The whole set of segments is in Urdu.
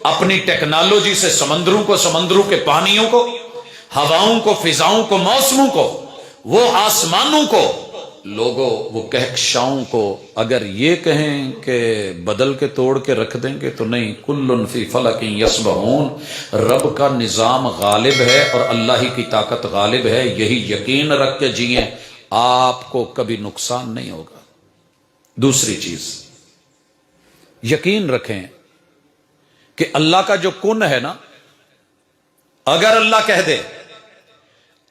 اپنی ٹیکنالوجی سے سمندروں کو، سمندروں کے پانیوں کو، ہواؤں کو، فضاؤں کو، موسموں کو، وہ آسمانوں کو، لوگوں وہ کہکشاؤں کو اگر یہ کہیں کہ بدل کے توڑ کے رکھ دیں گے تو نہیں، کل فی فلک یسبحون، رب کا نظام غالب ہے اور اللہ ہی کی طاقت غالب ہے، یہی یقین رکھ کے جئیں، آپ کو کبھی نقصان نہیں ہوگا۔ دوسری چیز یقین رکھیں کہ اللہ کا جو کن ہے نا، اگر اللہ کہہ دے،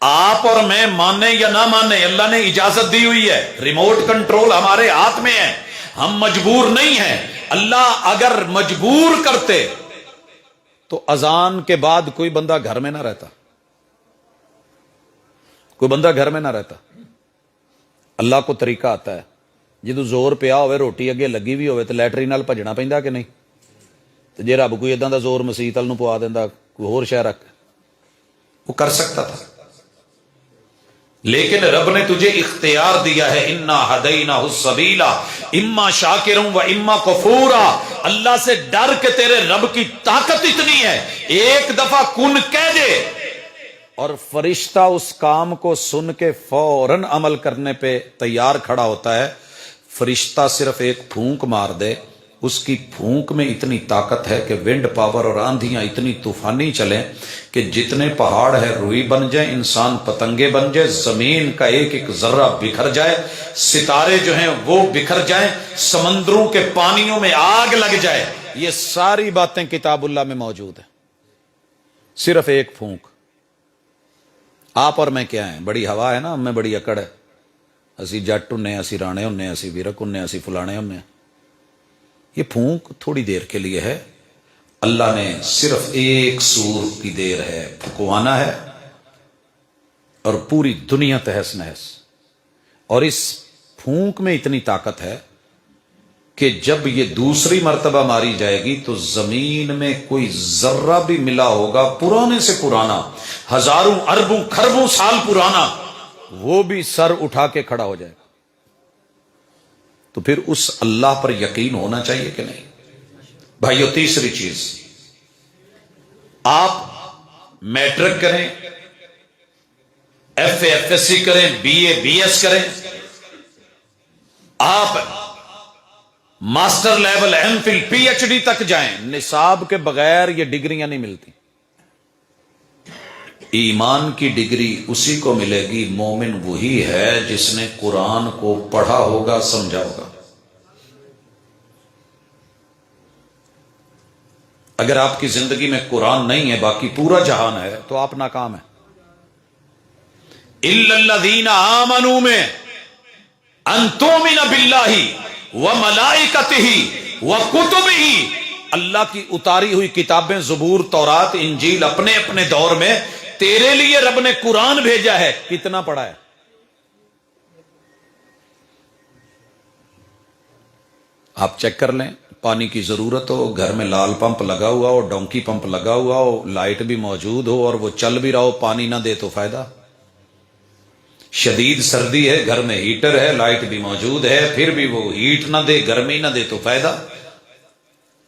آپ اور میں مانیں یا نہ مانیں، اللہ نے اجازت دی ہوئی ہے، ریموٹ کنٹرول ہمارے ہاتھ میں ہے، ہم مجبور نہیں ہیں۔ اللہ اگر مجبور کرتے تو اذان کے بعد کوئی بندہ گھر میں نہ رہتا، کوئی بندہ گھر میں نہ رہتا۔ اللہ کو طریقہ آتا ہے، جدو زور پیا ہوئے، روٹی اگے لگی بھی ہوئے تو لیٹرین نال بھجنا پیندا کہ نہیں؟ تو جے رب کوئی اداں دا زور مسیت ال نو پوا دیندا، کوئی ہور شے رکھ، وہ کر سکتا تھا، لیکن رب نے تجھے اختیار دیا ہے، انا ہدیناہ السبیل اما شاکرا و اما کفورا۔ اللہ سے ڈر کہ تیرے رب کی طاقت اتنی ہے، ایک دفعہ کن کہہ دے اور فرشتہ اس کام کو سن کے فوراً عمل کرنے پہ تیار کھڑا ہوتا ہے۔ فرشتہ صرف ایک پھونک مار دے، اس کی پھونک میں اتنی طاقت ہے کہ ونڈ پاور اور آندھیاں اتنی طوفانی چلیں کہ جتنے پہاڑ ہے روئی بن جائیں، انسان پتنگے بن جائے، زمین کا ایک ایک ذرہ بکھر جائے، ستارے جو ہیں وہ بکھر جائیں، سمندروں کے پانیوں میں آگ لگ جائے۔ یہ ساری باتیں کتاب اللہ میں موجود ہیں، صرف ایک پھونک۔ آپ اور میں کیا ہیں؟ بڑی ہوا ہے نا، ہم میں بڑی اکڑ ہے، اسی جٹ ہنے، اسی رانے ہنے، اسی ویرک ہنے، اسی فلانے ہنے۔ یہ پھونک تھوڑی دیر کے لیے ہے، اللہ نے صرف ایک سور کی دیر ہے، پھکوانا ہے اور پوری دنیا تہس نہس۔ اور اس پھونک میں اتنی طاقت ہے کہ جب یہ دوسری مرتبہ ماری جائے گی تو زمین میں کوئی ذرہ بھی ملا ہوگا پرانے سے پرانا، ہزاروں اربوں کھربوں سال پرانا، وہ بھی سر اٹھا کے کھڑا ہو جائے گا۔ تو پھر اس اللہ پر یقین ہونا چاہیے کہ نہیں بھائیو؟ تیسری چیز، آپ میٹرک کریں، F A F S C کریں، بی اے بی ایس کریں، آپ master level M phil P H D تک جائیں، نصاب کے بغیر یہ ڈگریاں نہیں ملتی۔ ایمان کی ڈگری اسی کو ملے گی، مومن وہی ہے جس نے قرآن کو پڑھا ہوگا، سمجھا ہوگا۔ اگر آپ کی زندگی میں قرآن نہیں ہے، باقی پورا جہان ہے، تو آپ ناکام ہیں۔ اِلَّا الَّذِينَ آمَنُوا میں أَن تُؤْمِنَ بِاللَّهِ وَمَلَائِكَتِهِ وَكُتُبِهِ، اللہ کی اتاری ہوئی کتابیں زبور، تورات، انجیل، اپنے اپنے دور میں تیرے لیے رب نے قرآن بھیجا ہے، کتنا پڑھا ہے؟ آپ چیک کر لیں، پانی کی ضرورت ہو، گھر میں لال پمپ لگا ہوا ہو، ڈونکی پمپ لگا ہوا ہو، لائٹ بھی موجود ہو اور وہ چل بھی رہا ہو، پانی نہ دے تو فائدہ؟ شدید سردی ہے، گھر میں ہیٹر ہے، لائٹ بھی موجود ہے، پھر بھی وہ ہیٹ نہ دے، گرمی نہ دے تو فائدہ؟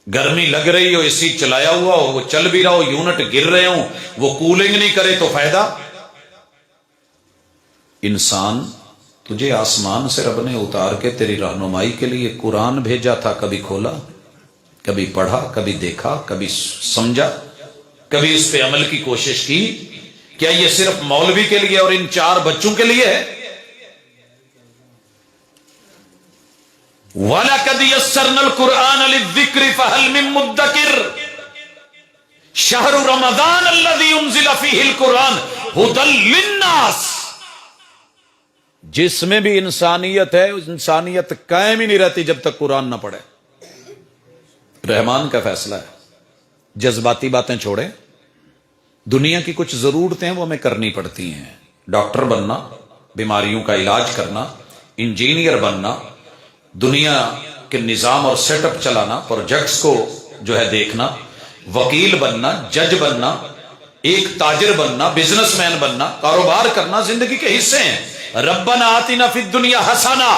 گرمی لگ رہی ہو، اے سی چلایا ہوا ہو، وہ چل بھی رہا ہو، یونٹ گر رہے ہوں، وہ کولنگ نہیں کرے تو فائدہ؟ انسان، تجھے آسمان سے رب نے اتار کے تیری رہنمائی کے لیے قرآن بھیجا تھا، کبھی کھولا، کبھی پڑھا، کبھی دیکھا، کبھی سمجھا، کبھی اس پہ عمل کی کوشش کی؟ کیا یہ صرف مولوی کے لیے اور ان 4 بچوں کے لیے ہے؟ وَلَقَدْ يَسَّرْنَا الْقُرْآنَ لِلذِّكْرِ فَهَلْ مِن مُدَّكِرٍ شَهْرُ رَمَضَانَ الَّذِي أُنزِلَ فِيهِ الْقُرْآنُ هُدًى لِلنَّاسِ۔ جس میں بھی انسانیت ہے، انسانیت قائم ہی نہیں رہتی جب تک قرآن نہ پڑھے۔ رحمان کا فیصلہ ہے، جذباتی باتیں چھوڑیں، دنیا کی کچھ ضرورتیں وہ ہمیں کرنی پڑتی ہیں، ڈاکٹر بننا، بیماریوں کا علاج کرنا، انجینئر بننا، دنیا کے نظام اور سیٹ اپ چلانا، پروجیکٹس کو جو ہے دیکھنا، وکیل بننا، جج بننا، ایک تاجر بننا، بزنس مین بننا، کاروبار کرنا زندگی کے حصے ہیں۔ ربنا آتنا فی الدنیا حسنہ،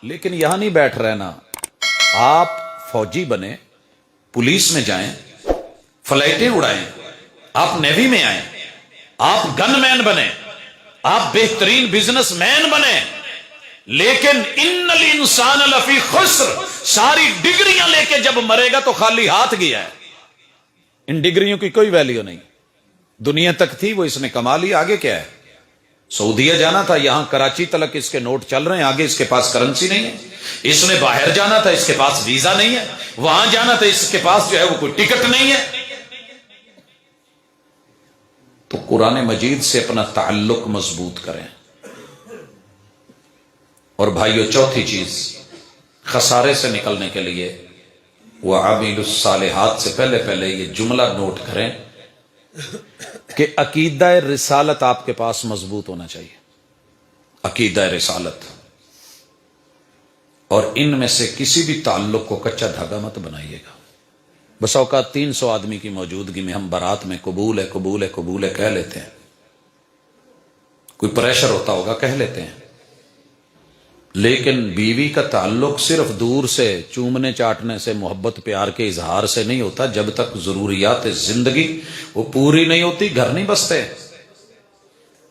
لیکن یہاں نہیں بیٹھ رہنا، آپ فوجی بنے، پولیس میں جائیں، فلائٹیں اڑائیں، آپ نیوی میں آئیں، آپ گن مین بنے، آپ بہترین بزنس مین بنے، لیکن ان الانسان لفی خسر، ساری ڈگریاں لے کے جب مرے گا تو خالی ہاتھ گیا ہے. ان ڈگریوں کی کوئی ویلیو نہیں. دنیا تک تھی وہ اس نے کما لی، آگے کیا ہے؟ سعودیہ جانا تھا، یہاں کراچی تلک اس کے نوٹ چل رہے ہیں، آگے اس کے پاس کرنسی نہیں ہے. اس نے باہر جانا تھا، اس کے پاس ویزا نہیں ہے. وہاں جانا تھا، اس کے پاس جو ہے وہ کوئی ٹکٹ نہیں ہے. تو قرآن مجید سے اپنا تعلق مضبوط کریں. اور بھائیو، چوتھی چیز خسارے سے نکلنے کے لیے وَعَمِلُوا الصَّالِحَاتِ سے پہلے یہ جملہ نوٹ کریں کہ عقیدہ رسالت آپ کے پاس مضبوط ہونا چاہیے. عقیدہ رسالت. اور ان میں سے کسی بھی تعلق کو کچا دھاگا مت بنائیے گا. بس اوقات 300 آدمی کی موجودگی میں ہم بارات میں قبول ہے قبول ہے قبول ہے کہہ لیتے ہیں. کوئی پریشر ہوتا ہوگا کہہ لیتے ہیں، لیکن بیوی کا تعلق صرف دور سے چومنے چاٹنے سے، محبت پیار کے اظہار سے نہیں ہوتا. جب تک ضروریات زندگی وہ پوری نہیں ہوتی گھر نہیں بستے.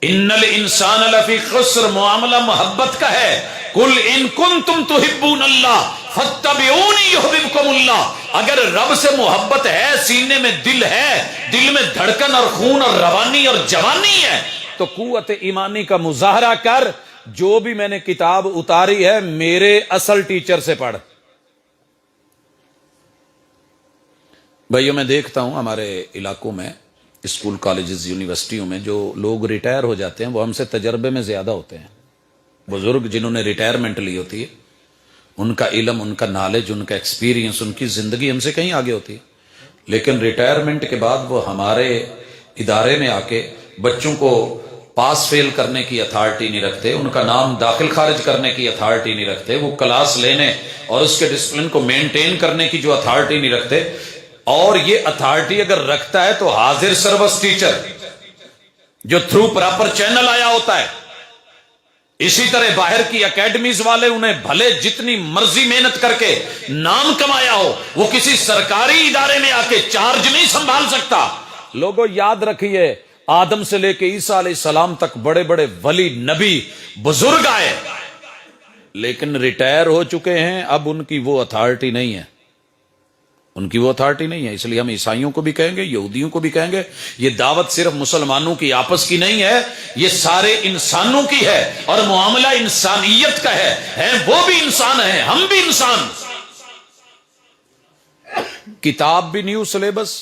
ان الانسان لفی خسر، معاملہ محبت کا ہے. قل ان کنتم تحبون اللہ فاتبعونی یحببکم اللہ. اگر رب سے محبت ہے، سینے میں دل ہے، دل میں دھڑکن اور خون اور روانی اور جوانی ہے، تو قوت ایمانی کا مظاہرہ کر. جو بھی میں نے کتاب اتاری ہے میرے اصل ٹیچر سے پڑھ. بھائیو، میں دیکھتا ہوں ہمارے علاقوں میں اسکول کالجز یونیورسٹیوں میں جو لوگ ریٹائر ہو جاتے ہیں وہ ہم سے تجربے میں زیادہ ہوتے ہیں. بزرگ جنہوں نے ریٹائرمنٹ لی ہوتی ہے، ان کا علم، ان کا نالج، ان کا ایکسپیرینس، ان کی زندگی ہم سے کہیں آگے ہوتی ہے. لیکن ریٹائرمنٹ کے بعد وہ ہمارے ادارے میں آ کے بچوں کو پاس فیل کرنے کی اتھارٹی نہیں رکھتے، ان کا نام داخل خارج کرنے کی اتھارٹی نہیں رکھتے، وہ کلاس لینے اور اس کے ڈسپلن کو مینٹین کرنے کی جو اتھارٹی نہیں رکھتے. اور یہ اتھارٹی اگر رکھتا ہے تو حاضر سروس ٹیچر جو تھرو پراپر چینل آیا ہوتا ہے. اسی طرح باہر کی اکیڈمیز والے، انہیں بھلے جتنی مرضی محنت کر کے نام کمایا ہو، وہ کسی سرکاری ادارے میں آ کے چارج نہیں سنبھال سکتا. لوگوں یاد رکھیے، آدم سے لے کے عیسیٰ علیہ السلام تک بڑے بڑے ولی، نبی، بزرگ آئے، لیکن ریٹائر ہو چکے ہیں. اب ان کی وہ اتھارٹی نہیں ہے، ان کی وہ اتھارٹی نہیں ہے. اس لیے ہم عیسائیوں کو بھی کہیں گے، یہودیوں کو بھی کہیں گے، یہ دعوت صرف مسلمانوں کی آپس کی نہیں ہے، یہ سارے انسانوں کی ہے. اور معاملہ انسانیت کا ہے وہ بھی انسان ہیں، ہم بھی انسان. کتاب بھی نیو سلیبس.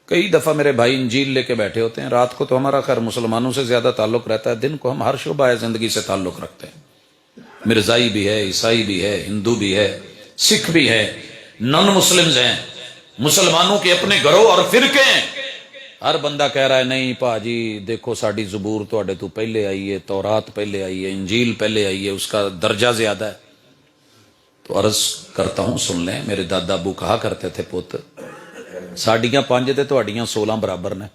کئی دفعہ میرے بھائی انجیل لے کے بیٹھے ہوتے ہیں، رات کو تو ہمارا خیر مسلمانوں سے زیادہ تعلق رہتا ہے، دن کو ہم ہر شعبہ زندگی سے تعلق رکھتے ہیں. مرزائی بھی ہے، عیسائی بھی ہے، ہندو بھی ہے، سکھ بھی ہے، نان مسلمز ہیں، مسلمانوں کے اپنے گروہ اور فرقے ہیں. ہر بندہ کہہ رہا ہے نہیں پاجی دیکھو ساڈی زبور تواڈے تو پہلے آئی ہے، تورات پہلے آئی ہے، انجیل پہلے آئی ہے، اس کا درجہ زیادہ ہے. تو عرض کرتا ہوں سن لیں، میرے دادا ابو کہا کرتے تھے پوت ساڈیاں 5 تے تواڈیاں 16 برابر نے.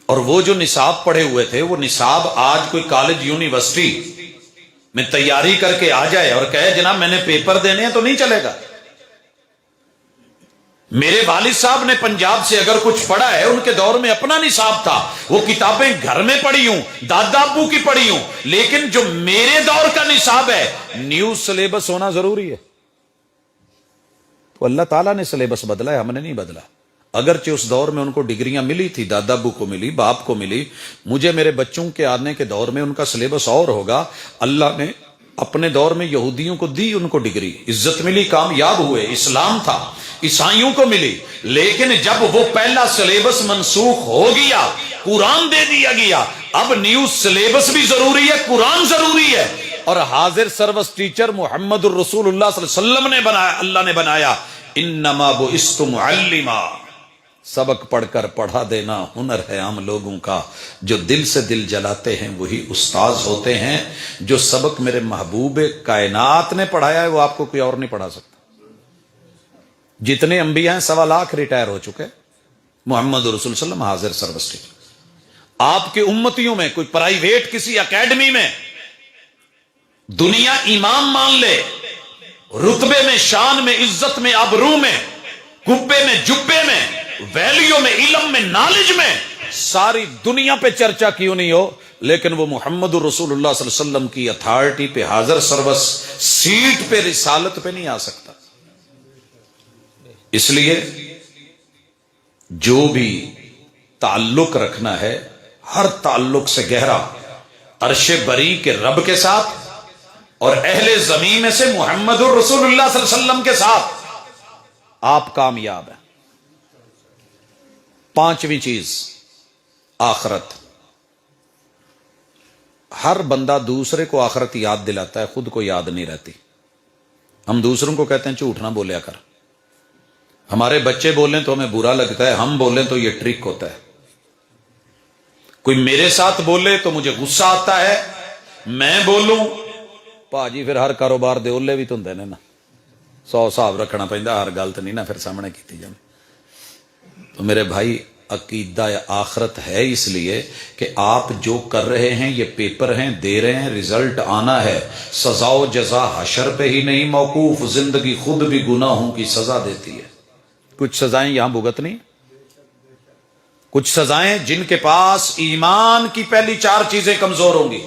اور وہ جو نصاب پڑھے ہوئے تھے، وہ نصاب آج کوئی کالج یونیورسٹی میں تیاری کر کے آ جائے اور کہے جناب میں نے پیپر دینے ہیں، تو نہیں چلے گا. میرے والد صاحب نے پنجاب سے اگر کچھ پڑھا ہے، ان کے دور میں اپنا نصاب تھا، وہ کتابیں گھر میں پڑھی ہوں، دادا ابو کی پڑھی ہوں، لیکن جو میرے دور کا نصاب ہے نیو سلیبس ہونا ضروری ہے. تو اللہ تعالیٰ نے سلیبس بدلا ہے، ہم نے نہیں بدلا. اگرچہ اس دور میں ان کو ڈگریاں ملی تھی، دادا ابو کو ملی، باپ کو ملی، مجھے میرے بچوں کے آنے کے دور میں ان کا سلیبس اور ہوگا. اللہ نے اپنے دور میں یہودیوں کو دی، ان کو ڈگری، عزت ملی، کامیاب ہوئے، اسلام تھا، عیسائیوں کو ملی. لیکن جب وہ پہلا سلیبس منسوخ ہو گیا، قرآن دے دیا گیا، اب نیو سلیبس بھی ضروری ہے، قرآن ضروری ہے. اور حاضر سروس ٹیچر محمد الرسول اللہ صلی اللہ علیہ وسلم نے بنایا، اللہ نے بنایا. انما بعثت معلما، سبق پڑھ کر پڑھا دینا ہنر ہے عام لوگوں کا. جو دل سے دل جلاتے ہیں وہی استاذ ہوتے ہیں. جو سبق میرے محبوب کائنات نے پڑھایا ہے وہ آپ کو کوئی اور نہیں پڑھا سکتا. جتنے انبیاء ہیں 1.25 لاکھ ریٹائر ہو چکے، محمد رسول صلی اللہ علیہ وسلم حاضر سروس ٹیچر. آپ کی امتیوں میں کوئی پرائیویٹ کسی اکیڈمی میں دنیا امام مان لے، رتبے میں، شان میں، عزت میں، آبرو میں، کبے میں، جبے میں، ویلیو میں، علم میں، نالج میں، ساری دنیا پہ چرچا کیوں نہیں ہو، لیکن وہ محمد رسول اللہ صلی اللہ علیہ وسلم کی اتھارٹی پہ، حاضر سروس سیٹ پہ، رسالت پہ نہیں آ سکتا۔ اس لیے جو بھی تعلق رکھنا ہے، ہر تعلق سے گہرا عرش بری کے رب کے ساتھ اور اہل زمین میں سے محمد الرسول اللہ صلی اللہ علیہ وسلم کے ساتھ، آپ کامیاب ہیں۔ پانچویں چیز، آخرت۔ ہر بندہ دوسرے کو آخرت یاد دلاتا ہے، خود کو یاد نہیں رہتی۔ ہم دوسروں کو کہتے ہیں جھوٹ نہ بولیا کر، ہمارے بچے بولیں تو ہمیں برا لگتا ہے، ہم بولیں تو یہ ٹرک ہوتا ہے۔ کوئی میرے ساتھ بولے تو مجھے غصہ آتا ہے، میں بولوں پاجی پھر ہر کاروبار دے اولے بھی تو ہوندے نے نا، 100 حساب رکھنا پیندا، ہر گل تے نہیں نا پھر سامنے کیتی جاندی۔ تو میرے بھائی، عقیدہ آخرت ہے اس لیے کہ آپ جو کر رہے ہیں یہ پیپر ہیں، دے رہے ہیں، رزلٹ آنا ہے، سزا و جزا حشر پہ ہی نہیں موقوف، زندگی خود بھی گناہوں کی سزا دیتی ہے۔ کچھ سزائیں یہاں بھگتنی، کچھ سزائیں جن کے پاس ایمان کی پہلی 4 چیزیں کمزور ہوں گی،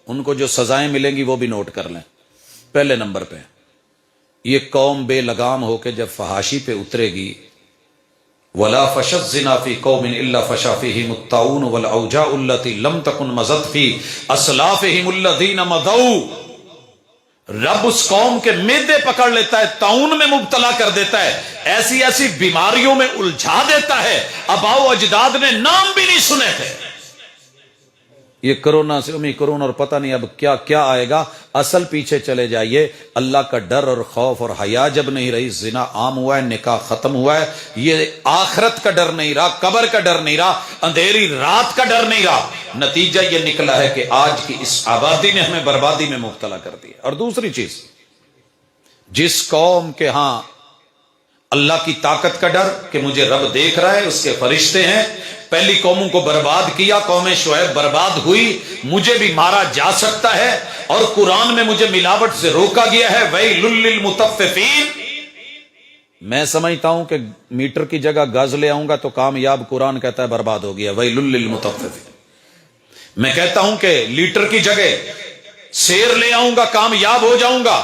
ان کو جو سزائیں ملیں گی وہ بھی نوٹ کر لیں۔ پہلے نمبر پہ یہ قوم بے لگام ہو کے جب فحاشی پہ اترے گی، وَلَا فَشَ الزِّنَا فِي قَوْمٍ إِلَّا فَشَا فِيهِمُ الطَّاعُونُ وَالْأَوْجَاعُ الَّتِي لَمْ تَكُنْ مَضَتْ فِي أَسْلَافِهِمُ الَّذِينَ مَضَوْا۔ رب اس قوم کے معدے پکڑ لیتا ہے، طاعون میں مبتلا کر دیتا ہے، ایسی ایسی بیماریوں میں الجھا دیتا ہے، آباؤ اجداد نے نام بھی نہیں سنے تھے۔ یہ کرونا سے کرونا اور پتہ نہیں اب کیا کیا آئے گا، اصل پیچھے چلے جائیے۔ اللہ کا ڈر اور خوف اور حیا جب نہیں رہی، زنا عام ہوا ہے، نکاح ختم ہوا ہے، یہ آخرت کا ڈر نہیں رہا، قبر کا ڈر نہیں رہا، اندھیری رات کا ڈر نہیں رہا، نتیجہ یہ نکلا ہے کہ آج کی اس آبادی نے ہمیں بربادی میں مبتلا کر دیا۔ اور دوسری چیز، جس قوم کے ہاں اللہ کی طاقت کا ڈر کہ مجھے رب دیکھ رہا ہے، اس کے فرشتے ہیں، پہلی قوموں کو برباد کیا، قوم شعیب برباد ہوئی، مجھے بھی مارا جا سکتا ہے، اور قرآن میں مجھے ملاوٹ سے روکا گیا ہے۔ وَيْلٌ لِّلْمُطَفِّفِينَ، میں سمجھتا ہوں کہ میٹر کی جگہ گز لے آؤں گا تو کامیاب، قرآن کہتا ہے برباد ہو گیا۔ وَيْلٌ لِّلْمُطَفِّفِينَ، میں کہتا ہوں کہ لیٹر کی جگہ سیر لے آؤں گا کامیاب ہو جاؤں گا،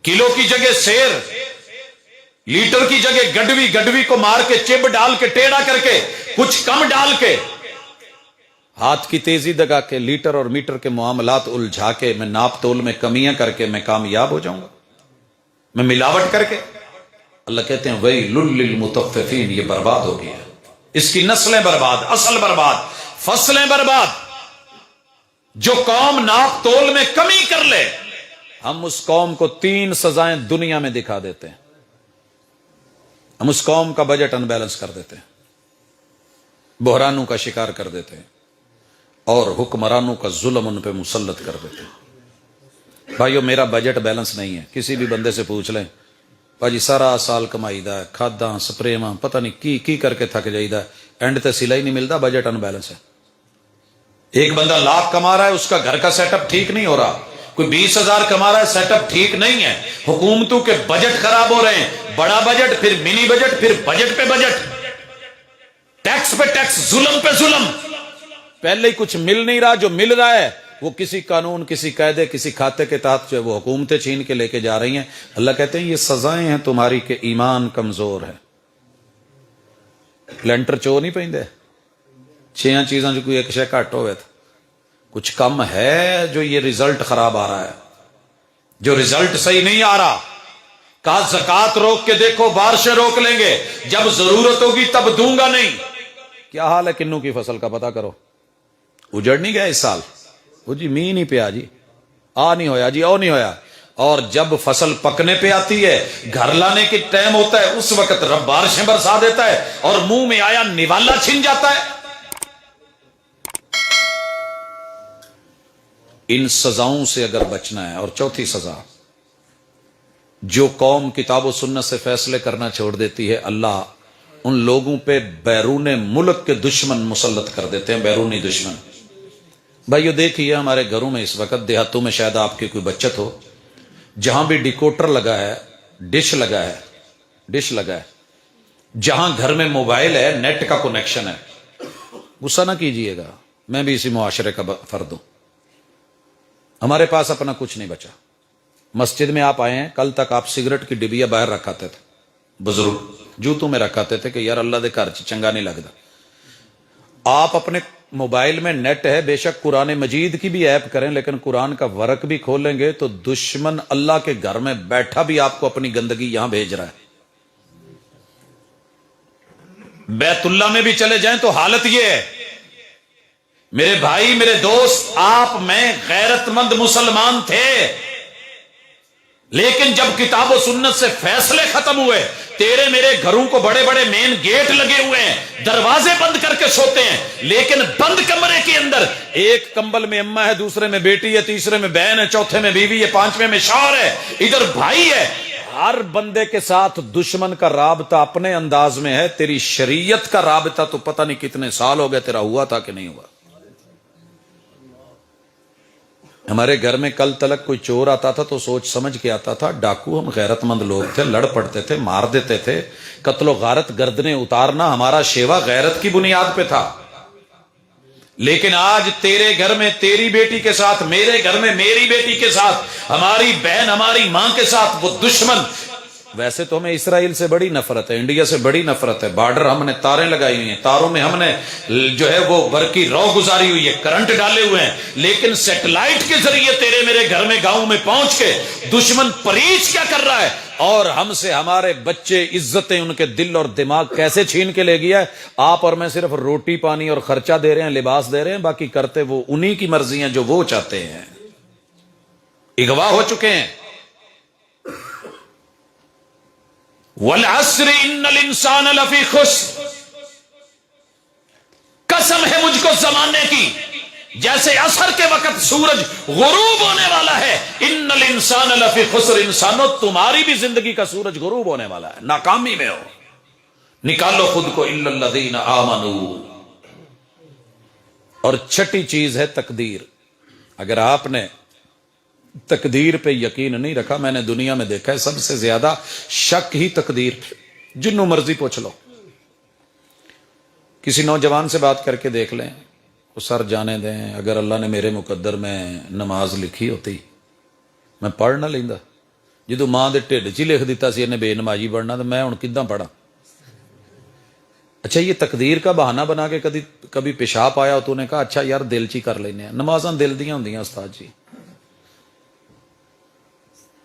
کلو کی جگہ سیر، لیٹر کی جگہ گڈوی، گڈوی کو مار کے چب ڈال کے ٹیڑھا کر کے کچھ کم ڈال کے ہاتھ کی تیزی دگا کے لیٹر اور میٹر کے معاملات الجھا کے میں ناپ تول میں کمیاں کر کے میں کامیاب ہو جاؤں گا، میں ملاوٹ کر کے۔ اللہ کہتے ہیں وَيْلٌ لِّلْمُطَفِّفِينَ، یہ برباد ہو گیا، اس کی نسلیں برباد، اصل برباد، فصلیں برباد۔ جو قوم ناپ تول میں کمی کر لے، ہم اس قوم کو 3 سزائیں دنیا میں دکھا دیتے ہیں، ہم اس قوم کا بجٹ ان بیلنس کر دیتے ہیں، بحرانوں کا شکار کر دیتے ہیں، اور حکمرانوں کا ظلم ان پہ مسلط کر دیتے ہیں۔ بھائیو، میرا بجٹ بیلنس نہیں ہے، کسی بھی بندے سے پوچھ لیں، بھاجی سارا سال کمائی دا ہے، کھاداں سپریواں پتہ نہیں کی کر کے تھک جائیدا ہے، اینڈ تے سلا ہی نہیں ملتا، بجٹ ان بیلنس ہے۔ ایک بندہ لاکھ کما رہا ہے، اس کا گھر کا سیٹ اپ ٹھیک نہیں ہو رہا، کوئی 20,000 کما رہا ہے، سیٹ اپ ٹھیک نہیں ہے، حکومتوں کے بجٹ خراب ہو رہے ہیں، بڑا بجٹ، پھر منی بجٹ، پھر بجٹ پہ بجٹ، ٹیکس پہ ٹیکس، ظلم پہ ظلم، پہلے ہی کچھ مل نہیں رہا، جو مل رہا ہے وہ کسی قانون، کسی قاعدے، کسی کھاتے کے تحت جو ہے وہ حکومتیں چھین کے لے کے جا رہی ہیں۔ اللہ کہتے ہیں یہ سزائیں ہیں تمہاری کہ ایمان کمزور ہے۔ لینٹر چو نہیں پیندے، 6 چیزاں جو کوئی ایک شے گھٹ ہوئے تو کچھ کم ہے جو یہ رزلٹ خراب آ رہا ہے، جو رزلٹ صحیح نہیں آ رہا۔ کہا زکوٰۃ روک کے دیکھو، بارشیں روک لیں گے، جب ضرورت ہوگی تب دوں گا نہیں۔ کیا حال ہے کنوں کی فصل کا پتہ کرو، اجڑ نہیں گیا اس سال، وہ جی مینہ نہیں پیا، جی آ نہیں ہویا، جی او نہیں ہویا، اور جب فصل پکنے پہ آتی ہے، گھر لانے کے ٹائم ہوتا ہے، اس وقت رب بارشیں برسا دیتا ہے اور منہ میں آیا نوالا چھن جاتا ہے۔ ان سزاؤں سے اگر بچنا ہے، اور چوتھی سزا، جو قوم کتاب و سنت سے فیصلے کرنا چھوڑ دیتی ہے، اللہ ان لوگوں پہ بیرون ملک کے دشمن مسلط کر دیتے ہیں، بیرونی دشمن۔ بھائیو دیکھیے ہمارے گھروں میں اس وقت، دیہاتوں میں شاید آپ کی کوئی بچت ہو، جہاں بھی ڈیکوڈر لگا ہے، ڈش لگا ہے، جہاں گھر میں موبائل ہے، نیٹ کا کنیکشن ہے، غصہ نہ کیجئے گا، میں بھی اسی معاشرے کا فرد ہوں۔ ہمارے پاس اپنا کچھ نہیں بچا۔ مسجد میں آپ آئے ہیں، کل تک آپ سگریٹ کی ڈبیا باہر رکھاتے تھے، بزرگ جوتوں میں رکھاتے تھے کہ یار اللہ دے گھر چنگا نہیں لگتا۔ آپ اپنے موبائل میں نیٹ ہے، بے شک قرآن مجید کی بھی ایپ کریں، لیکن قرآن کا ورق بھی کھولیں گے تو دشمن اللہ کے گھر میں بیٹھا بھی آپ کو اپنی گندگی یہاں بھیج رہا ہے۔ بیت اللہ میں بھی چلے جائیں تو حالت یہ ہے۔ میرے بھائی، میرے دوست، آپ میں غیرت مند مسلمان تھے، لیکن جب کتاب و سنت سے فیصلے ختم ہوئے، تیرے میرے گھروں کو بڑے بڑے مین گیٹ لگے ہوئے ہیں، دروازے بند کر کے سوتے ہیں، لیکن بند کمرے کے اندر ایک کمبل میں اماں ہے، دوسرے میں بیٹی ہے، تیسرے میں بہن ہے، چوتھے میں بیوی ہے، پانچویں میں شوہر ہے، ادھر بھائی ہے۔ ہر بندے کے ساتھ دشمن کا رابطہ اپنے انداز میں ہے۔ تیری شریعت کا رابطہ تو پتہ نہیں کتنے سال ہو گئے تیرا ہوا تھا کہ نہیں ہوا۔ ہمارے گھر میں کل تلک کوئی چور آتا تھا تو سوچ سمجھ کے آتا تھا، ڈاکو ہم غیرت مند لوگ تھے، لڑ پڑتے تھے، مار دیتے تھے، قتل و غارت گردنیں اتارنا ہمارا شیوا غیرت کی بنیاد پہ تھا۔ لیکن آج تیرے گھر میں تیری بیٹی کے ساتھ، میرے گھر میں میری بیٹی کے ساتھ، ہماری بہن ہماری ماں کے ساتھ وہ دشمن۔ ویسے تو ہمیں اسرائیل سے بڑی نفرت ہے، انڈیا سے بڑی نفرت ہے، بارڈر ہم نے تاریں لگائی ہوئی ہیں، تاروں میں ہم نے جو ہے وہ برقی رو گزاری ہوئی ہے، کرنٹ ڈالے ہوئے ہیں، لیکن سیٹلائٹ کے ذریعے تیرے میرے گھر میں گاؤں میں پہنچ کے دشمن پریچ کیا کر رہا ہے، اور ہم سے ہمارے بچے عزتیں، ان کے دل اور دماغ کیسے چھین کے لے گیا ہے۔ آپ اور میں صرف روٹی پانی اور خرچہ دے رہے ہیں، لباس دے رہے ہیں، باقی کرتے وہ انہی کی مرضی ہیں جو وہ چاہتے ہیں۔ اغوا ہو چکے ہیں۔ والعصر ان الانسان لفی خسر، قسم ہے مجھ کو زمانے کی، جیسے عصر کے وقت سورج غروب ہونے والا ہے، ان الانسان لفی خسر، انسانوں تمہاری بھی زندگی کا سورج غروب ہونے والا ہے، ناکامی میں ہو، نکالو خود کو، الا الذین آمنوا۔ اور چھٹی چیز ہے تقدیر۔ اگر آپ نے تقدیر پہ یقین نہیں رکھا، میں نے دنیا میں دیکھا ہے سب سے زیادہ شک ہی تقدیر، جنوں مرضی پوچھ لو، کسی نوجوان سے بات کر کے دیکھ لیں، وہ سر جانے دیں، اگر اللہ نے میرے مقدر میں نماز لکھی ہوتی میں پڑھ نہ لیندا، جدو ماں دے ٹھڈ چ لکھ دیتا سی انہیں بے نمازی پڑھنا، تو میں ہن کداں پڑھا۔ اچھا، یہ تقدیر کا بہانہ بنا کے کبھی پیشاب آیا تو نے کہا اچھا یار دل چی کر لینے ہیں، نمازاں دل دیاں ہوندیاں استاد جی،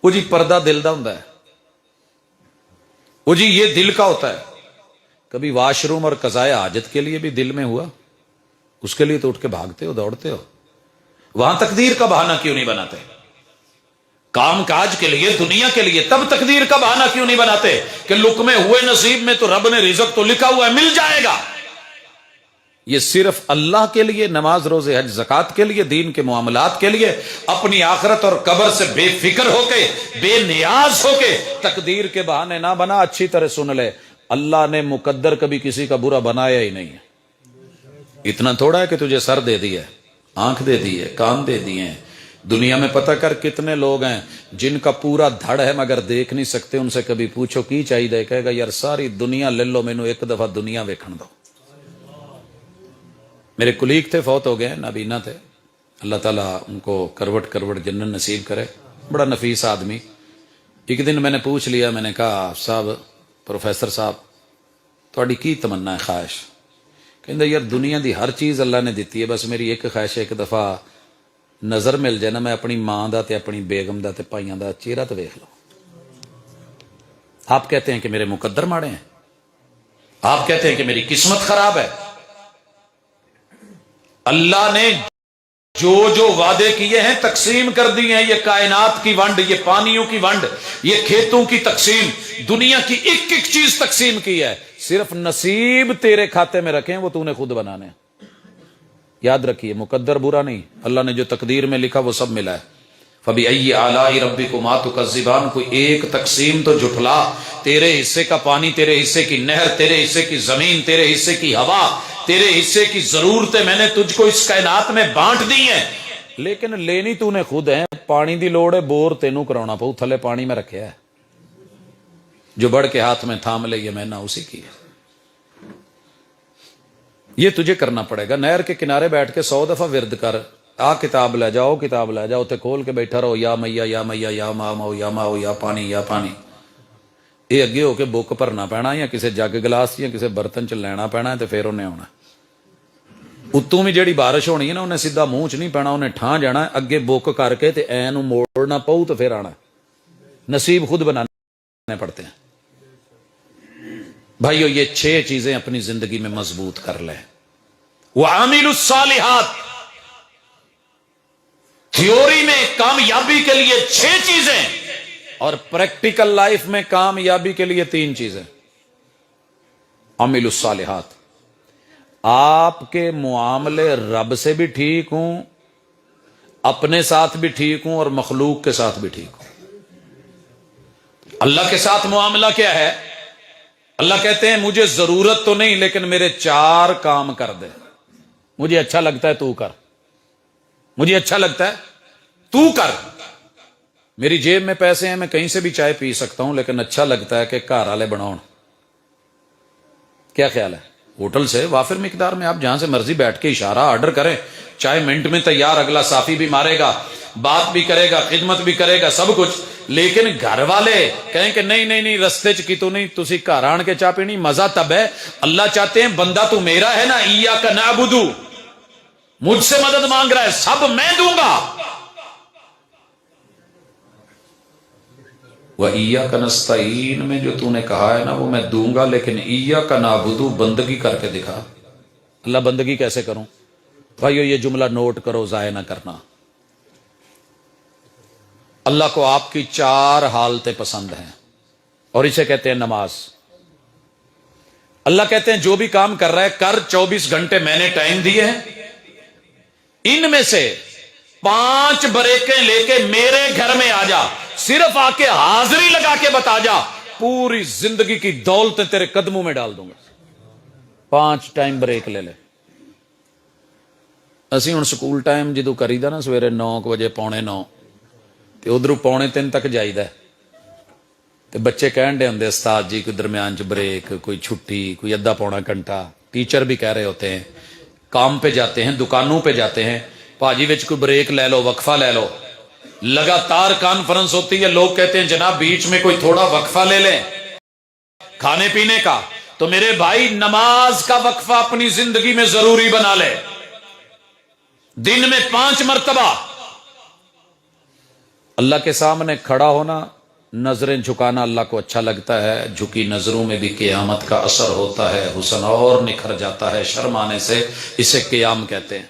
وہ جی پردہ دل دا ہوندا ہے، وہ جی یہ دل کا ہوتا ہے۔ کبھی واش روم اور قضائے حاجت کے لیے بھی دل میں ہوا، اس کے لیے تو اٹھ کے بھاگتے ہو، دوڑتے ہو، وہاں تقدیر کا بہانہ کیوں نہیں بناتے؟ کام کاج کے لیے، دنیا کے لیے، تب تقدیر کا بہانہ کیوں نہیں بناتے کہ لقمے ہوئے نصیب میں تو رب نے رزق تو لکھا ہوا ہے، مل جائے گا۔ یہ صرف اللہ کے لیے، نماز روزے حج زکات کے لیے، دین کے معاملات کے لیے، اپنی آخرت اور قبر سے بے فکر ہو کے، بے نیاز ہو کے تقدیر کے بہانے نہ بنا۔ اچھی طرح سن لے، اللہ نے مقدر کبھی کسی کا برا بنایا ہی نہیں ہے۔ اتنا تھوڑا ہے کہ تجھے سر دے دیا ہے، آنکھ دے دی ہے، کان دے دیے ہیں۔ دنیا میں پتہ کر کتنے لوگ ہیں جن کا پورا دھڑ ہے مگر دیکھ نہیں سکتے، ان سے کبھی پوچھو کی چاہیے، کہے گا یار ساری دنیا لے لو، مینوں ایک دفعہ دنیا ویکھن دو۔ میرے کلیگ تھے، فوت ہو گئے، نابینا تھے، اللہ تعالیٰ ان کو کروٹ کروٹ جنت نصیب کرے، بڑا نفیس آدمی۔ ایک دن میں نے پوچھ لیا، میں نے کہا صاحب، پروفیسر صاحب، تھوڑی کی تمنا ہے، خواہش؟ کہندے یار دنیا دی ہر چیز اللہ نے دیتی ہے، بس میری ایک خواہش ہے ایک دفعہ نظر مل جائے نا، میں اپنی ماں دا تے اپنی بیگم دا تے پائیاں دا چہرہ تو ویکھ لو۔ آپ کہتے ہیں کہ میرے مقدر ماڑے ہیں، آپ کہتے ہیں کہ میری قسمت خراب ہے۔ اللہ نے جو جو وعدے کیے ہیں تقسیم کر دیے ہیں، یہ کائنات کی ونڈ، یہ پانیوں کی ونڈ، یہ کھیتوں کی تقسیم، دنیا کی ایک ایک چیز تقسیم کی ہے، صرف نصیب تیرے کھاتے میں رکھیں، وہ تو نے خود بنانے۔ یاد رکھیے، مقدر برا نہیں، اللہ نے جو تقدیر میں لکھا وہ سب ملا ہے۔ فَبِأَيِّ آلَاءِ رَبِّكُمَا تُكَذِّبَانِ، کوئی ایک تقسیم تو جھٹلا، تیرے حصے کا پانی، تیرے حصے کی نہر، تیرے حصے کی زمین، تیرے حصے کی ہوا، تیرے حصے کی ضرورتیں میں نے تجھ کو اس کائنات میں بانٹ دی ہیں، لیکن لینی تو نے خود ہے. پانی دی لوڑ ہے، بور تینوں کرانا پاؤ، تھلے پانی میں رکھیا ہے، جو بڑھ کے ہاتھ میں تھام لے یہ میں نہ اسی کی ہے. یہ تجھے کرنا پڑے گا. نہر کے کنارے بیٹھ کے 100 دفعہ ورد کر، آ کتاب لے جاؤ، کتاب لے جاؤ، تے کھول کے بیٹھا رہو، یا میاں یا میاں، یا ماں یا ماں، یا پانی یا پانی. یہ اگے ہو کے بک بھرنا پینا، یا کسی جگ گلاس یا کسی برتن چ لینا پینا، تے پھر انہیں آنا. اتوں بھی جیڑی بارش ہونی ہے نا، انہیں سیدھا منہ چ نہیں پینا، انہیں ٹھان جانا ہے، اگے بک کر کے تے این موڑنا پاؤ تو پھر آنا. نصیب خود بنانے پڑتے ہیں. بھائیو یہ 6 چیزیں اپنی زندگی میں مضبوط کر لیں. وَعَامِلُوا الصَّالِحَاتِ، تھیوری میں کامیابی کے لیے 6 چیزیں، اور پریکٹیکل لائف میں کامیابی کے لیے 3 چیزیں. عاملوا الصالحات، آپ کے معاملے رب سے بھی ٹھیک ہوں، اپنے ساتھ بھی ٹھیک ہوں، اور مخلوق کے ساتھ بھی ٹھیک ہوں. اللہ کے ساتھ معاملہ کیا ہے؟ اللہ کہتے ہیں مجھے ضرورت تو نہیں، لیکن میرے 4 کام کر دے. مجھے اچھا لگتا ہے تو کر، مجھے اچھا لگتا ہے تو کر. میری جیب میں پیسے ہیں، میں کہیں سے بھی چائے پی سکتا ہوں، لیکن اچھا لگتا ہے کہ گھر والے بناؤ. کیا خیال ہے؟ ہوٹل سے وافر مقدار میں آپ جہاں سے مرضی بیٹھ کے اشارہ آرڈر کریں، چائے منٹ میں تیار، اگلا صافی بھی مارے گا، بات بھی کرے گا، خدمت بھی کرے گا، سب کچھ. لیکن گھر والے کہیں کہ نہیں نہیں نہیں، رستے چ کی تو نہیں، تسی گھر آن کے چاہ پینی. مزہ تب ہے، اللہ چاہتے ہیں بندہ تو میرا ہے نا، ایاک نعبد، مجھ سے مدد مانگ رہا ہے، سب میں دوں گا. وَإِيَّاكَ نَسْتَعِينُ میں جو تو نے کہا ہے نا وہ میں دوں گا، لیکن ایاک نعبد بندگی کر کے دکھا. اللہ بندگی کیسے کروں؟ بھائیو یہ جملہ نوٹ کرو، ضائع نہ کرنا. اللہ کو آپ کی 4 حالتیں پسند ہیں، اور اسے کہتے ہیں نماز. اللہ کہتے ہیں جو بھی کام کر رہا ہے کر، 24 گھنٹے میں نے ٹائم دیے ہیں، ان میں سے 5 بریکیں لے کے میرے گھر میں آ جا، صرف آ کے حاضری لگا کے بتا جا، پوری زندگی کی دولت تیرے قدموں میں ڈال دوں گا. 5 ٹائم بریک لے لے. اسی ہوں سکول ٹائم جدو کری دا نا، سویرے 9 بجے 9:45 تے ادھر 2:45 تک جائیدا تے بچے کہن دے ہوندے استاد جی کوئی درمیان چ بریک، کوئی چھٹی، کوئی ادھا پونا گھنٹہ. ٹیچر بھی کہہ رہے ہوتے ہیں، کام پہ جاتے ہیں، دکانوں پہ جاتے ہیں، پاجی وچ کوئی بریک لے لو، وقفہ لے لو. لگاتار کانفرنس ہوتی ہے، لوگ کہتے ہیں جناب بیچ میں کوئی تھوڑا وقفہ لے لیں کھانے پینے کا. تو میرے بھائی نماز کا وقفہ اپنی زندگی میں ضروری بنا لے. دن میں 5 مرتبہ اللہ کے سامنے کھڑا ہونا، نظریں جھکانا اللہ کو اچھا لگتا ہے. جھکی نظروں میں بھی قیامت کا اثر ہوتا ہے، حسن اور نکھر جاتا ہے شرم آنے سے، اسے قیام کہتے ہیں.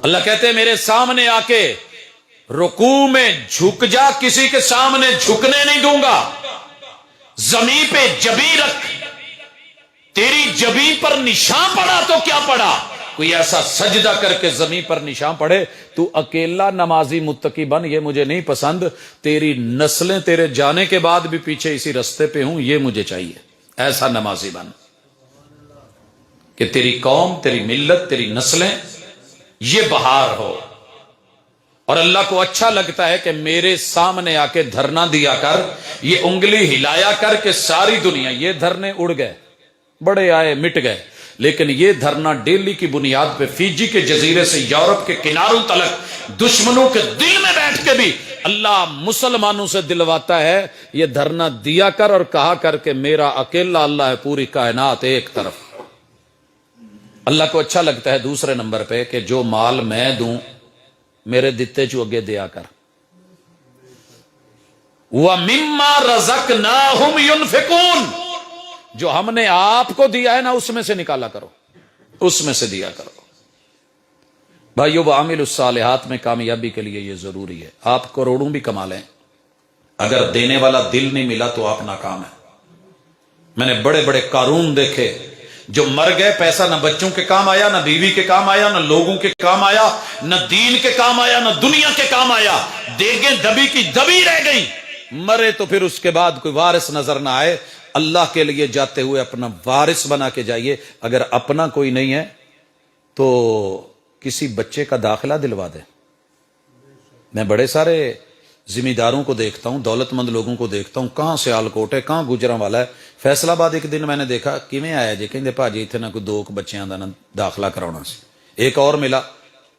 اللہ کہتے ہیں میرے سامنے آ کے رکوع میں جھک جا، کسی کے سامنے جھکنے نہیں دوں گا. زمین پہ جبیں رکھ، تیری جبیں پر نشان پڑا تو کیا پڑا، کوئی ایسا سجدہ کر کے زمین پر نشان پڑے، تو اکیلا نمازی متقی بن، یہ مجھے نہیں پسند. تیری نسلیں تیرے جانے کے بعد بھی پیچھے اسی رستے پہ ہوں، یہ مجھے چاہیے. ایسا نمازی بن کہ تیری قوم، تیری ملت، تیری نسلیں یہ بہار ہو. اور اللہ کو اچھا لگتا ہے کہ میرے سامنے آ کے دھرنا دیا کر، یہ انگلی ہلایا کر کہ ساری دنیا، یہ دھرنے اڑ گئے، بڑے آئے مٹ گئے، لیکن یہ دھرنا ڈیلی کی بنیاد پہ فیجی کے جزیرے سے یورپ کے کناروں تلک دشمنوں کے دل میں بیٹھ کے بھی اللہ مسلمانوں سے دلواتا ہے. یہ دھرنا دیا کر اور کہا کر کہ میرا اکیلا اللہ ہے، پوری کائنات ایک طرف. اللہ کو اچھا لگتا ہے دوسرے نمبر پہ کہ جو مال میں دوں میرے دتے چو اگے دیا کر. وَمِمَّا رَزَقْنَاهُمْ يُنْفِقُونَ، جو ہم نے آپ کو دیا ہے نا اس میں سے نکالا کرو، اس میں سے دیا کرو. بھائیو وَعَامِلُوا الصَّالِحَاتِ میں کامیابی کے لیے یہ ضروری ہے. آپ کروڑوں بھی کما لیں، اگر دینے والا دل نہیں ملا تو آپ ناکام ہیں. میں نے بڑے بڑے قارون دیکھے جو مر گئے، پیسہ نہ بچوں کے کام آیا، نہ بیوی کے کام آیا، نہ لوگوں کے کام آیا، نہ دین کے کام آیا، نہ دنیا کے کام آیا. دیگیں دبی کی دبی رہ گئی، مرے تو پھر اس کے بعد کوئی وارث نظر نہ آئے. اللہ کے لیے جاتے ہوئے اپنا وارث بنا کے جائیے. اگر اپنا کوئی نہیں ہے تو کسی بچے کا داخلہ دلوا دے. میں بڑے سارے ذمہ داروں کو دیکھتا ہوں, دولت مند لوگوں کو دیکھتا ہوں, کہاں سیالکوٹ ہے, کہاں گجراں والا ہے. فیصل آباد ایک دن میں نے دیکھا, کیویں آیا جی, کہندے بھاجی اتنے نہ کوئی 2 بچیاں دا نہ داخلہ کراؤنا سی. ایک اور ملا,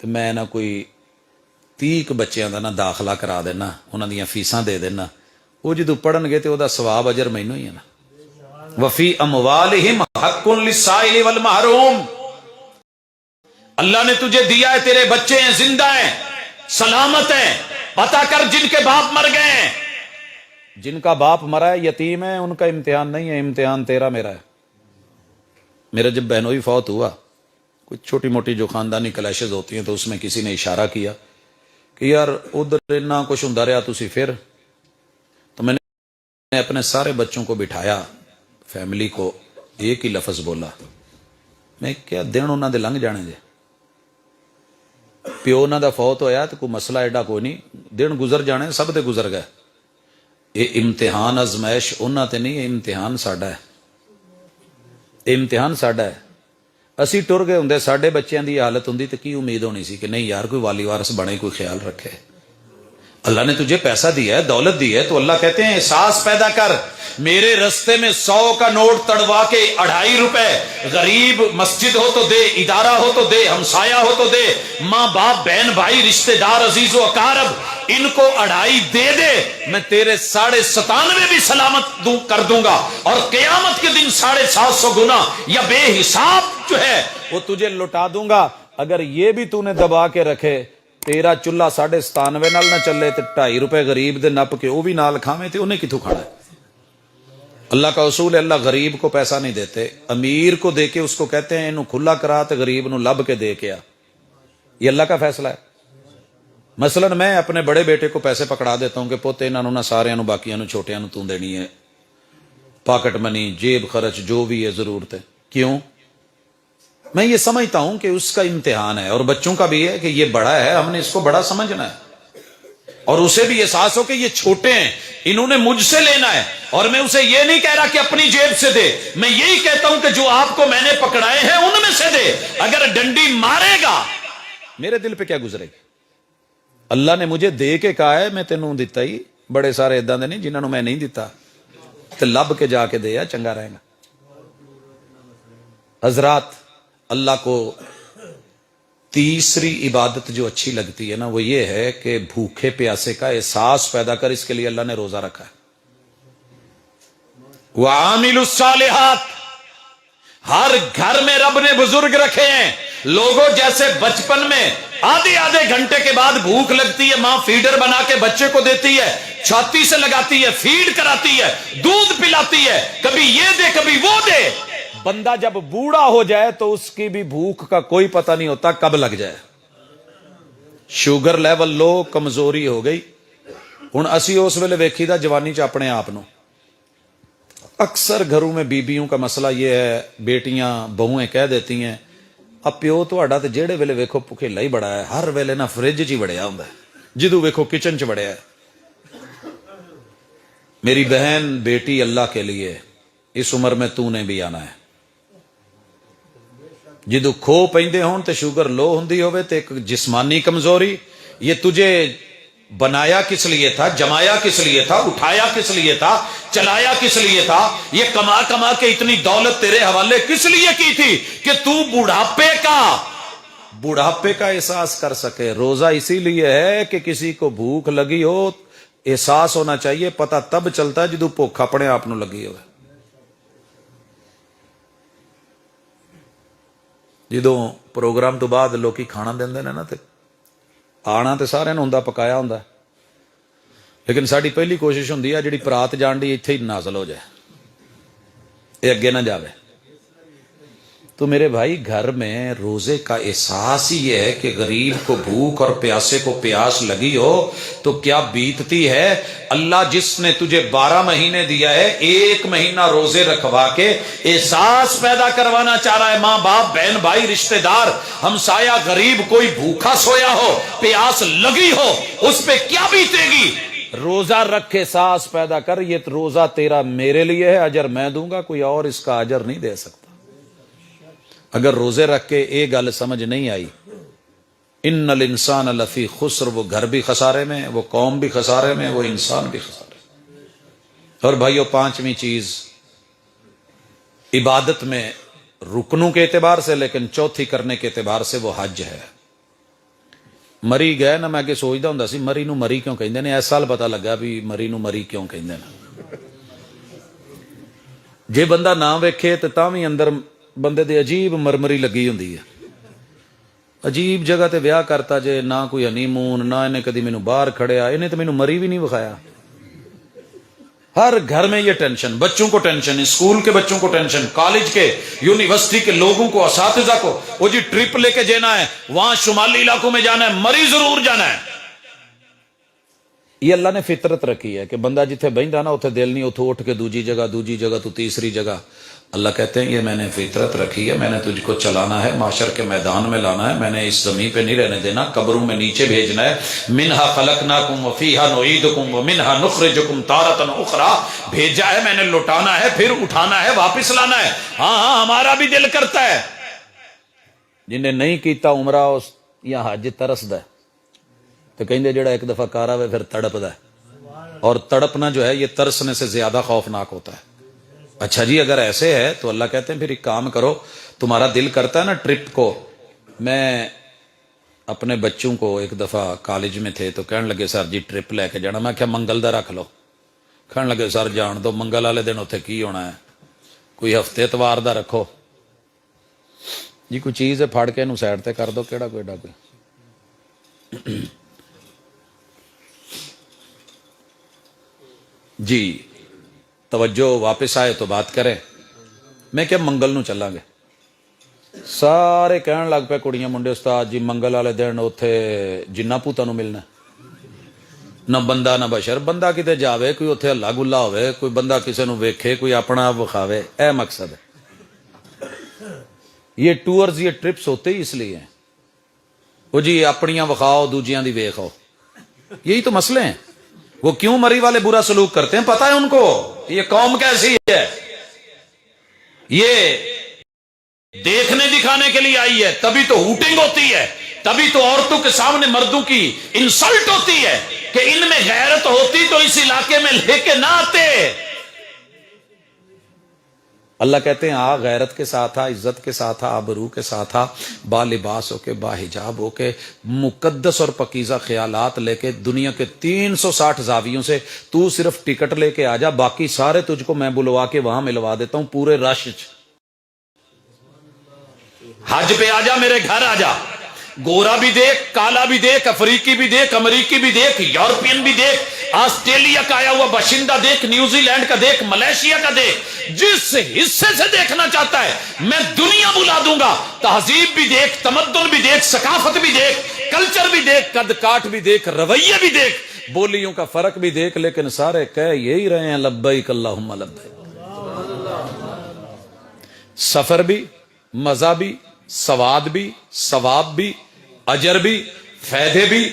تے میں نہ کوئی 30 بچیاں دا نہ داخلہ کرا دینا, انہاں دیاں فیساں دے دینا. وہ جدوں پڑھن گے تے او دا ثواب اجر مینوں ہی ہے نا. وفی اموالہم حق للسائل والمحروم. اللہ نے تجھے دیا ہے, تیرے بچے ہیں, زندہ ہیں, سلامت ہیں, پتہ کر جن کے باپ مر گئے ہیں. جن کا باپ مرا ہے, یتیم ہے, ان کا امتحان نہیں ہے, امتحان تیرا میرا ہے. میرا جب بہنوئی فوت ہوا, کچھ چھوٹی موٹی جو خاندانی کلیشز ہوتی ہیں, تو اس میں کسی نے اشارہ کیا کہ یار ادھر اتنا کچھ ہوندا رہا تسی پھر. تو میں نے اپنے سارے بچوں کو بٹھایا, فیملی کو, ایک ہی لفظ بولا, میں کیا دن انہاں دے لنگ جانے دے. پیو انہاں دا فوت ہویا تو کوئی مسئلہ ایڈا کوئی نہیں, دن گزر جانے, سب دے گزر گئے. یہ امتحان ازمائش انہاں تے نہیں, امتحان ساڈا ہے, امتحان ساڈا ہے. اسی ٹر گئے ہوندے, ساڈے بچیاں دی حالت ہوندی تے کی امید ہونی سی کہ نہیں یار کوئی والی وارث بنے, کوئی خیال رکھے. اللہ نے تجھے پیسہ دیا ہے, دولت دی ہے, تو اللہ کہتے ہیں احساس پیدا کر. میرے رستے میں 100 کا نوٹ تڑوا کے 2.5 روپے, غریب مسجد ہو تو دے, ادارہ ہو تو دے, ہمسایہ ہو تو دے, ماں باپ بہن بھائی رشتہ دار عزیز و اقارب, ان کو 2.5 دے دے, میں تیرے 97.5 بھی سلامت کر دوں گا, اور قیامت کے دن 750 گنا یا بے حساب جو ہے وہ تجھے لٹا دوں گا. اگر یہ بھی تو نے دبا کے رکھے, تیرا چولہا 97.5 نال نہ چلے تے 2.5 روپے غریب دے نپ کے وہ بھی نال کھاویں تے انہیں کتوں کھانا ہے. اللہ کا اصول ہے, اللہ غریب کو پیسہ نہیں دیتے, امیر کو دے کے اس کو کہتے ہیں انہوں کھلا کرا تے غریب نو لب کے دے کے آ. یہ اللہ کا فیصلہ ہے. مثلا میں اپنے بڑے بیٹے کو پیسے پکڑا دیتا ہوں کہ پوتے انہوں نہ سارے باقیاں نو چھوٹیاں نو توں دینی ہے, پاکٹ منی, جیب خرچ جو بھی ہے ضرورت ہے. کیوں؟ میں یہ سمجھتا ہوں کہ اس کا امتحان ہے, اور بچوں کا بھی ہے کہ یہ بڑا ہے, ہم نے اس کو بڑا سمجھنا ہے, اور اسے بھی احساس ہو کہ یہ چھوٹے ہیں, انہوں نے مجھ سے لینا ہے. اور میں اسے یہ نہیں کہہ رہا کہ اپنی جیب سے دے, میں یہی کہتا ہوں کہ جو آپ کو میں نے پکڑائے ہیں ان میں سے دے. اگر ڈنڈی مارے گا میرے دل پہ کیا گزرے گی؟ اللہ نے مجھے دے کے کہا ہے, میں تینوں دیتا ہی, بڑے سارے اداں دے نہیں جنہوں نے میں نہیں دیتا, تے لب کے جا کے دے یا چنگا رہے گا. حضرات, اللہ کو تیسری عبادت جو اچھی لگتی ہے نا, وہ یہ ہے کہ بھوکے پیاسے کا احساس پیدا کر. اس کے لیے اللہ نے روزہ رکھا ہے. وَعَامِلُ الصَّالِحَاتِ, ہر گھر میں رب نے بزرگ رکھے ہیں. لوگوں جیسے بچپن میں آدھے گھنٹے کے بعد بھوک لگتی ہے, ماں فیڈر بنا کے بچے کو دیتی ہے, چھاتی سے لگاتی ہے, فیڈ کراتی ہے, دودھ پلاتی ہے, کبھی یہ دے کبھی وہ دے. بندہ جب بوڑھا ہو جائے تو اس کی بھی بھوک کا کوئی پتہ نہیں ہوتا کب لگ جائے. شوگر لیول لو, کمزوری ہو گئی. ہن اسی اس ویلے ویکھی دا جوانی چ اپنے آپ نو, اکثر گھروں میں بیبیوں کا مسئلہ یہ ہے, بیٹیاں بہویں کہہ دیتی ہیں اب پیو تہاڈا تے جہڑے ویلے ویکھو بھکیلا ہی بڑا ہے, ہر ویلے نہ فریج چ ہی بڑیا ہوندا ہے, جدوں ویکھو کچن چ بڑیا ہے. میری بہن بیٹی, اللہ کے لیے اس عمر میں تو نے بھی آنا ہے. جدو کھو پیندے ہون تے شوگر لو ہوندی ہوئے تے ایک جسمانی کمزوری, یہ تجھے بنایا کس لیے تھا, جمایا کس لیے تھا, اٹھایا کس لیے تھا, چلایا کس لیے تھا, یہ کما کما کے اتنی دولت تیرے حوالے کس لیے کی تھی کہ تو بڑھاپے کا احساس کر سکے. روزہ اسی لیے ہے کہ کسی کو بھوک لگی ہو, احساس ہونا چاہیے, پتہ تب چلتا ہے جدو بھوک اپنے آپ نو لگی ہوئے. جدو پروگرام تو بعد لوکی کھانا دیندے نے نا, تے آنا تے سارے ہوندا پکایا ہوندا, لیکن ساری پہلی کوشش ہوندی ہے جڑی پرات جان دی ایتھے ہی نازل ہو جائے, یہ اگے نہ جاوے. تو میرے بھائی, گھر میں روزے کا احساس ہی یہ ہے کہ غریب کو بھوک اور پیاسے کو پیاس لگی ہو تو کیا بیتتی ہے. اللہ جس نے تجھے 12 مہینے دیا ہے, 1 مہینہ روزے رکھوا کے احساس پیدا کروانا چاہ رہا ہے. ماں باپ بہن بھائی رشتہ دار ہمسایہ غریب کوئی بھوکا سویا ہو, پیاس لگی ہو, اس پہ کیا بیتے گی. روزہ رکھ کے سانس پیدا کر، یہ روزہ تیرا میرے لیے ہے، اجر میں دوں گا، کوئی اور اس کا اجر نہیں دے سکتا۔ اگر روزے رکھ کے ایک گل سمجھ نہیں آئی، ان الانسان لفی خسر، وہ گھر بھی خسارے میں، وہ قوم بھی خسارے میں، وہ انسان بھی خسارے میں۔ اور بھائیو، پانچویں چیز عبادت میں رکنوں کے اعتبار سے، لیکن چوتھی کرنے کے اعتبار سے وہ حج ہے۔ مری گئے نا، میں کہ سوچتا ہوں سی مری نو مری کیوں کہندے نے، اس سال پتہ لگا بھی مری نو مری کیوں کہندے نے۔ جے بندہ نہ ویکھے تے تاں وی اندر بندے دے عجیب مرمری لگی ہوندی ہے، عجیب جگہ تے ویاہ کرتا جے، نہ کوئی ہنی مون، نہ انہیں کدی مینوں باہر کھڑیا، انہیں تو مینوں مری بھی نہیں وکھایا۔ ہر گھر میں یہ ٹینشن، بچوں کو ٹینشن، اسکول کے بچوں کو ٹینشن، کالج کے، یونیورسٹی کے لوگوں کو، اساتذہ کو، وہ جی ٹرپ لے کے جانا ہے، وہاں شمالی علاقوں میں جانا ہے، مری ضرور جانا ہے۔ یہ اللہ نے فطرت رکھی ہے کہ بندہ جتھے بہندا نا اتھے دل نہیں، اتھوں اٹھ کے دوجی جگہ تو تیسری جگہ۔ اللہ کہتے ہیں یہ میں نے فطرت رکھی ہے، میں نے تجھ کو چلانا ہے، معاشر کے میدان میں لانا ہے، میں نے اس زمین پہ نہیں رہنے دینا، قبروں میں نیچے بھیجنا ہے۔ منہا خلقناکم وفیہا نعیدکم ومنہا نخرجکم تارۃ اخری، بھیجا ہے میں نے، لوٹانا ہے، پھر اٹھانا ہے، واپس لانا ہے۔ ہاں ہمارا بھی دل کرتا ہے، جن نے نہیں کیتا عمرہ اس یا حج ترسدا ہے، تو کہندے جڑا ایک دفعہ کر آوے پھر تڑپدا ہے، اور تڑپنا جو ہے یہ ترسنے سے زیادہ خوفناک ہوتا ہے۔ اچھا جی، اگر ایسے ہے تو اللہ کہتے ہیں پھر ایک کام کرو، تمہارا دل کرتا ہے نا ٹرپ کو۔ میں اپنے بچوں کو ایک دفعہ کالج میں تھے تو کہنے لگے سر جی ٹرپ لے کے جانا، میں کیا منگل دا رکھ لو، کہنے لگے سر جان دو، منگل والے دن اتنے کی ہونا ہے، کوئی ہفتے اتوار دا رکھو جی، کوئی چیز ہے پھڑ کے انہوں سائڈ تے کر دو، کیڑا کوئی ڈا کوئی جی توجہ، واپس آئے تو بات کریں۔ میں کیا منگل نو چلاں گے، سارے کہن لگ پے کڑیاں منڈے استاد جی منگل والے دن اوتھے جنہ پوتاں نو ملنا، نہ بندہ نہ بشر، بندہ کتے جاوے، کوئی اوتھے ہلا گلا ہوئے، کوئی بندہ کسے نو ویکھے، کوئی اپنا آپ وکھاوے، اے مقصد ہے۔ یہ ٹورز، یہ ٹرپس ہوتے ہی اس لیے ہیں، وہ جی اپنیاں وکھاؤ دوجیاں دی ویکھو، یہی تو مسئلے ہیں۔ وہ کیوں مری والے برا سلوک کرتے ہیں، پتہ ہے ان کو یہ قوم کیسی ہے، یہ دیکھنے دکھانے کے لیے آئی ہے، تبھی تو ہوٹنگ ہوتی ہے، تبھی تو عورتوں کے سامنے مردوں کی انسلٹ ہوتی ہے کہ ان میں غیرت ہوتی تو اس علاقے میں لے کے نہ آتے۔ اللہ کہتے ہیں آ غیرت کے ساتھ آ، عزت کے ساتھ آ، آبرو کے ساتھ آ، با لباس ہو کے، با حجاب ہو کے، مقدس اور پاکیزہ خیالات لے کے، دنیا کے 360 زاویوں سے تو صرف ٹکٹ لے کے آ جا، باقی سارے تجھ کو میں بلوا کے وہاں ملوا دیتا ہوں پورے رش۔ حج پہ آ جا، میرے گھر آ جا، گورا بھی دیکھ، کالا بھی دیکھ، افریقی بھی دیکھ، امریکی بھی دیکھ، یورپین بھی دیکھ، آسٹریلیا کا آیا ہوا باشندہ دیکھ، نیوزی لینڈ کا دیکھ، ملیشیا کا دیکھ، جس حصے سے دیکھنا چاہتا ہے میں دنیا بلا دوں گا۔ تہذیب بھی دیکھ، تمدن بھی دیکھ، ثقافت بھی دیکھ، کلچر بھی دیکھ، قد کاٹ بھی دیکھ، رویے بھی دیکھ، بولیوں کا فرق بھی دیکھ، لیکن سارے کہہ یہی رہے ہیں لبیک اللہم لبیک۔ سفر بھی، مزہ بھی، سواد بھی، ثواب بھی، اجر بھی، فائدے بھی،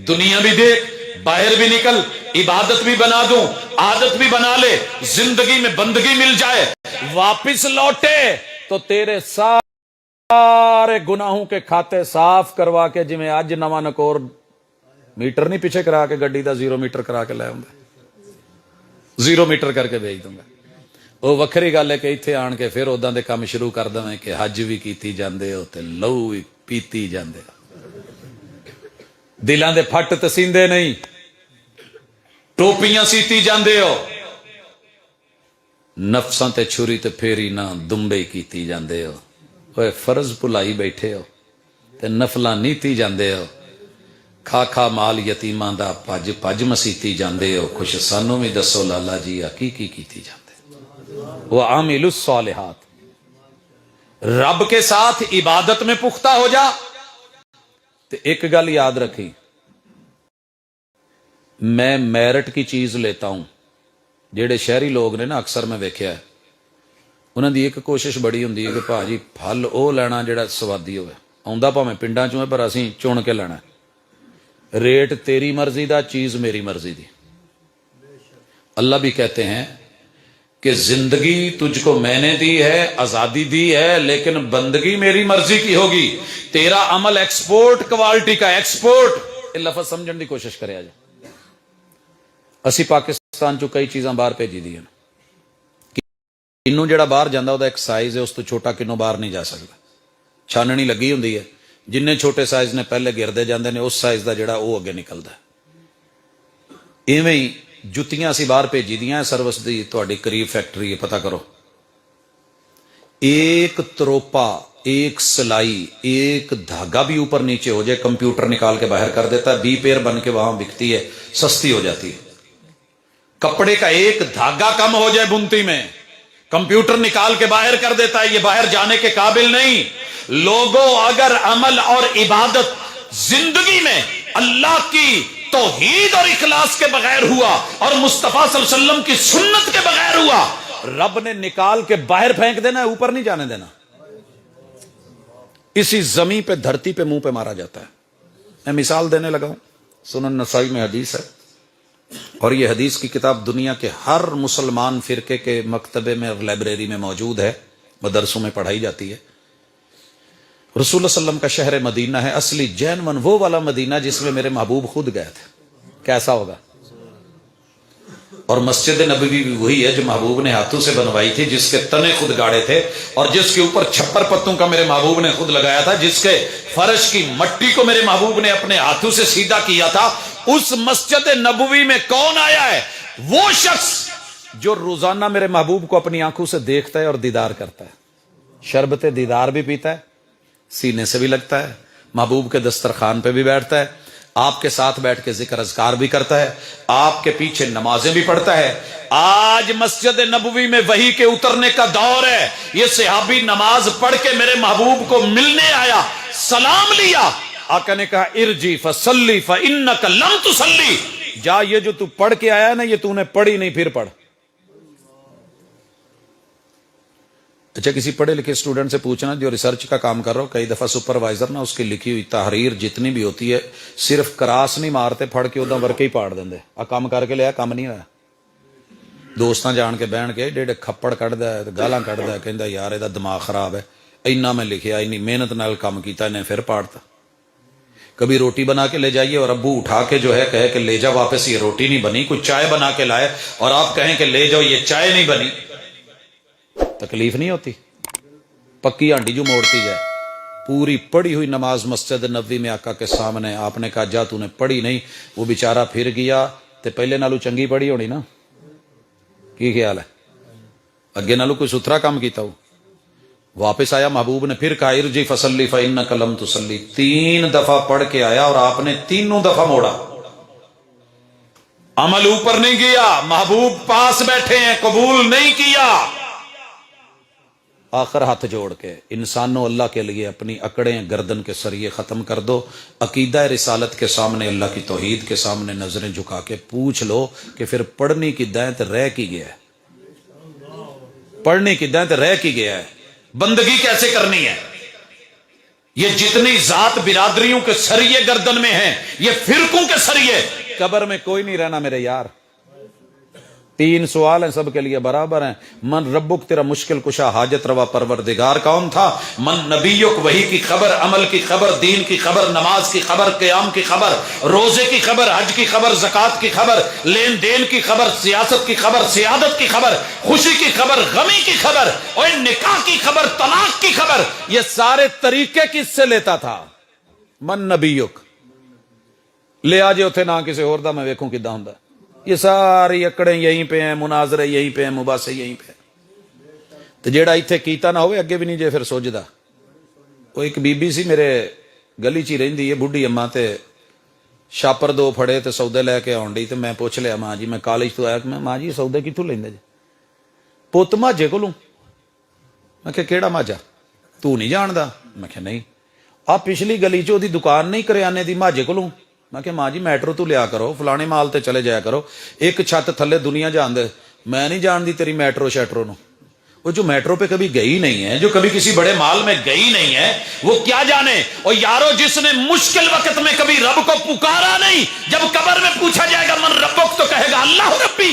دنیا بھی دیکھ، باہر بھی نکل، عبادت بھی بنا دوں، عادت بھی بنا لے، زندگی میں بندگی مل جائے، واپس لوٹے تو تیرے سارے گناہوں کے کھاتے صاف کروا کے، جی میں اج نواں نکور میٹر نہیں پیچھے کرا کے گڈی دا 0 میٹر کرا کے لے آؤں گا، 0 میٹر کر کے بھیج دوں گا۔ وہ وکھری گل ہے کہ اتنے آن کے پھر اداں دے کام شروع کر دیں کہ حج بھی کیتی جاندے ہو تے لہو بھی پیتی جاندے ہو، دلاں دے پھٹ تے سیندے نہیں، ٹوپیاں سیتی جاندے ہو، نفساں تے چھری تے پھیری نہ دمبے کیتی جاندے ہو، اوے فرض بھلائی بیٹھے ہو تے نفلاں نیتی جاندے ہو، کھا کھا مال یتیماں دا پج پج مسیتی جاندے ہو، خوش سانوں بھی دسو لالا جی حقیقی کیتی جاندے وَعَامِلُوا الصَّالِحَاتِ۔ رب کے ساتھ عبادت میں پختہ ہو جا تو ایک گل یاد رکھی، میں میرٹ کی چیز لیتا ہوں، جیڑے شہری لوگ نے نا اکثر میں ویکھیا ہے، انہاں دی ایک کوشش بڑی ہوندی ہے کہ بھا جی پھل او لینا جیڑا سوادی ہوئے، آوندا پاویں پنڈاں چوں ہے پر اسیں چن کے لینا ہے، ریٹ تیری مرضی دا، چیز میری مرضی دی۔ اللہ بھی کہتے ہیں کہ زندگی تجھ کو میں نے دی ہے، آزادی دی ہے، لیکن بندگی میری مرضی کی ہوگی. تیرا عمل ایکسپورٹ کوالٹی کا ایکسپورٹ. یہ لفظ سمجھنے کی کوشش کرے. آج اسی پاکستان چو کئی چیزاں باہر بھیجی دی ہیں. کنوں جڑا باہر جاندہ ہوتا ایک سائز ہے، اس تو چھوٹا کنوں باہر نہیں جا سکتا. چھاننی لگی ہوندی ہے، جننے چھوٹے سائز نے پہلے گردے جاندے نے اس سائز دا جڑا وہ اگے نکلدا ہے. ایویں ہی جتیاں اسی باہر بھیجی دیاں. سروس دی تہاڈی قریب فیکٹری ہے، پتہ کرو. ایک تروپا، ایک سلائی، ایک دھاگا بھی اوپر نیچے ہو جائے کمپیوٹر نکال کے باہر کر دیتا ہے. 20 پیر بن کے وہاں بکتی ہے، سستی ہو جاتی ہے. کپڑے کا ایک دھاگا کم ہو جائے بنتی میں، کمپیوٹر نکال کے باہر کر دیتا ہے. یہ باہر جانے کے قابل نہیں. لوگوں اگر عمل اور عبادت زندگی میں اللہ کی توحید اور اخلاص کے بغیر ہوا اور مصطفیٰ صلی اللہ علیہ وسلم کی سنت کے بغیر ہوا، رب نے نکال کے باہر پھینک دینا ہے، اوپر نہیں جانے دینا. اسی زمین پہ، دھرتی پہ، منہ پہ مارا جاتا ہے. میں مثال دینے لگا ہوں. سنن نسائی میں حدیث ہے، اور یہ حدیث کی کتاب دنیا کے ہر مسلمان فرقے کے مکتبے میں اور لائبریری میں موجود ہے، مدرسوں میں پڑھائی جاتی ہے. رسول اللہ صلی اللہ علیہ وسلم کا شہر مدینہ ہے، اصلی جینون وہ والا مدینہ جس میں میرے محبوب خود گئے تھے. کیسا ہوگا؟ اور مسجد نبوی بھی وہی ہے جو محبوب نے ہاتھوں سے بنوائی تھی، جس کے تنے خود گاڑے تھے اور جس کے اوپر چھپر پتوں کا میرے محبوب نے خود لگایا تھا، جس کے فرش کی مٹی کو میرے محبوب نے اپنے ہاتھوں سے سیدھا کیا تھا. اس مسجد نبوی میں کون آیا ہے؟ وہ شخص جو روزانہ میرے محبوب کو اپنی آنکھوں سے دیکھتا ہے اور دیدار کرتا ہے. شربت دیدار بھی پیتا ہے، سینے سے بھی لگتا ہے، محبوب کے دسترخوان پہ بھی بیٹھتا ہے، آپ کے ساتھ بیٹھ کے ذکر اذکار بھی کرتا ہے، آپ کے پیچھے نمازیں بھی پڑھتا ہے. آج مسجد نبوی میں وحی کے اترنے کا دور ہے. یہ صحابی نماز پڑھ کے میرے محبوب کو ملنے آیا، سلام لیا. آقا نے کہا ارجی فصلی فانک لم تصلی. جا، یہ جو تو پڑھ کے آیا نا، یہ تو نے پڑھی نہیں، پھر پڑھ. اچھا، کسی پڑھے لکھے اسٹوڈنٹ سے پوچھنا جو ریسرچ کا کام کر رہا ہو، کئی دفعہ سپروائزر نا اس کی لکھی ہوئی تحریر جتنی بھی ہوتی ہے صرف کراس نہیں مارتے، پھڑ کے ادھا ورکے ہی پاڑ دیں. آ کام کر کے لیا، کام نہیں ہوا. دوستاں جان کے بہن کے ڈیڑھ کھپڑ کٹ دا ہے، گالاں کٹ دا ہے، کہندا یار یہ دماغ خراب ہے، اینا میں لکھیا، اینی محنت نال کام کیتا، انہیں پھر پاڑتا. کبھی روٹی بنا کے لے جائیے اور ابو اٹھا کے جو ہے کہے کہ لے جا واپس، یہ روٹی نہیں بنی. کوئی چائے بنا کے لائے اور آپ کہیں کہ لے جاؤ، یہ چائے نہیں بنی. تکلیف نہیں ہوتی؟ پکی ہانڈی جو موڑتی جائے. پوری پڑھی ہوئی نماز مسجد نبوی میں آقا کے سامنے، آپ نے کہا جا، تو نے پڑھی نہیں. وہ بیچارہ پھر گیا تے پہلے نالو چنگی پڑھی ہونی نا. کی خیال ہے؟ اگے نالو کوئی ستھرا کام کیتا ہو. واپس آیا، محبوب نے پھر کہا ارجی فصلی فانک لم تصلی. 3 دفعہ پڑھ کے آیا اور آپ نے تینوں دفعہ موڑا. عمل اوپر نہیں گیا، محبوب پاس بیٹھے ہیں، قبول نہیں کیا. آخر ہاتھ جوڑ کے انسانوں، اللہ کے لیے اپنی اکڑیں گردن کے سریے ختم کر دو. عقیدہ رسالت کے سامنے، اللہ کی توحید کے سامنے نظریں جھکا کے پوچھ لو کہ پھر پڑھنے کی دائیں تے رہ کی گیا ہے. پڑھنے کی دائیں تے رہ کی گیا ہے. بندگی کیسے کرنی ہے؟ یہ جتنی ذات برادریوں کے سریے گردن میں ہیں، یہ فرقوں کے سریے. قبر میں کوئی نہیں رہنا میرے یار. 3 سوال ہیں، سب کے لیے برابر ہیں. من ربک، تیرا مشکل کشا حاجت روا پروردگار کون تھا؟ من نبیک، وحی کی خبر، عمل کی خبر، دین کی خبر، نماز کی خبر، قیام کی خبر، روزے کی خبر، حج کی خبر، زکوٰۃ کی خبر، لین دین کی خبر، سیاست کی خبر، سیادت کی خبر، خوشی کی خبر، غمی کی خبر، اور نکاح کی خبر، طلاق کی خبر. یہ سارے طریقے کس سے لیتا تھا؟ من نبیک. لے آ جے اتنے نہ کسی اور دا، میں ویکھوں کداں ہوندا. یہ ساری اکڑیں یہیں پہ ہیں، مناظرے یہیں پہ ہیں، مباحثے یہیں پہ. تو جیڑا ایتھے کیتا نہ ہوئے اگے بھی نہیں جے پھر سوچدا. وہ ایک بی بی سی میرے گلی چ ہی رہندی ہے، بڈھی اماں، تے شاپر 2 پھڑے تے سودے لے کے آن ڈئی. تے میں پوچھ لیا، ماں جی میں کالج تو آیا، میں ماں جی سودے کتھوں لیندے جی؟ پت ماجے کولوں. میں کہ کیڑا ماجا؟ تو نہیں جاندا؟ میں کہ نہیں. آ پچھلی گلی چ دی دکان نہیں کریانے دی، ماجے کولوں. میں کہ ماں جی میٹرو تو لیا کرو، فلانے مال تے چلے جایا کرو، ایک چھت تھلے دنیا جان دے. میں نہیں جاندی تیری میٹرو شیٹرو نو. وہ جو میٹرو پہ کبھی گئی نہیں ہے، جو کبھی کسی بڑے مال میں گئی نہیں ہے، وہ کیا جانے. اور یارو جس نے مشکل وقت میں کبھی رب کو پکارا نہیں، جب قبر میں پوچھا جائے گا من ربک تو کہے گا اللہ ربی.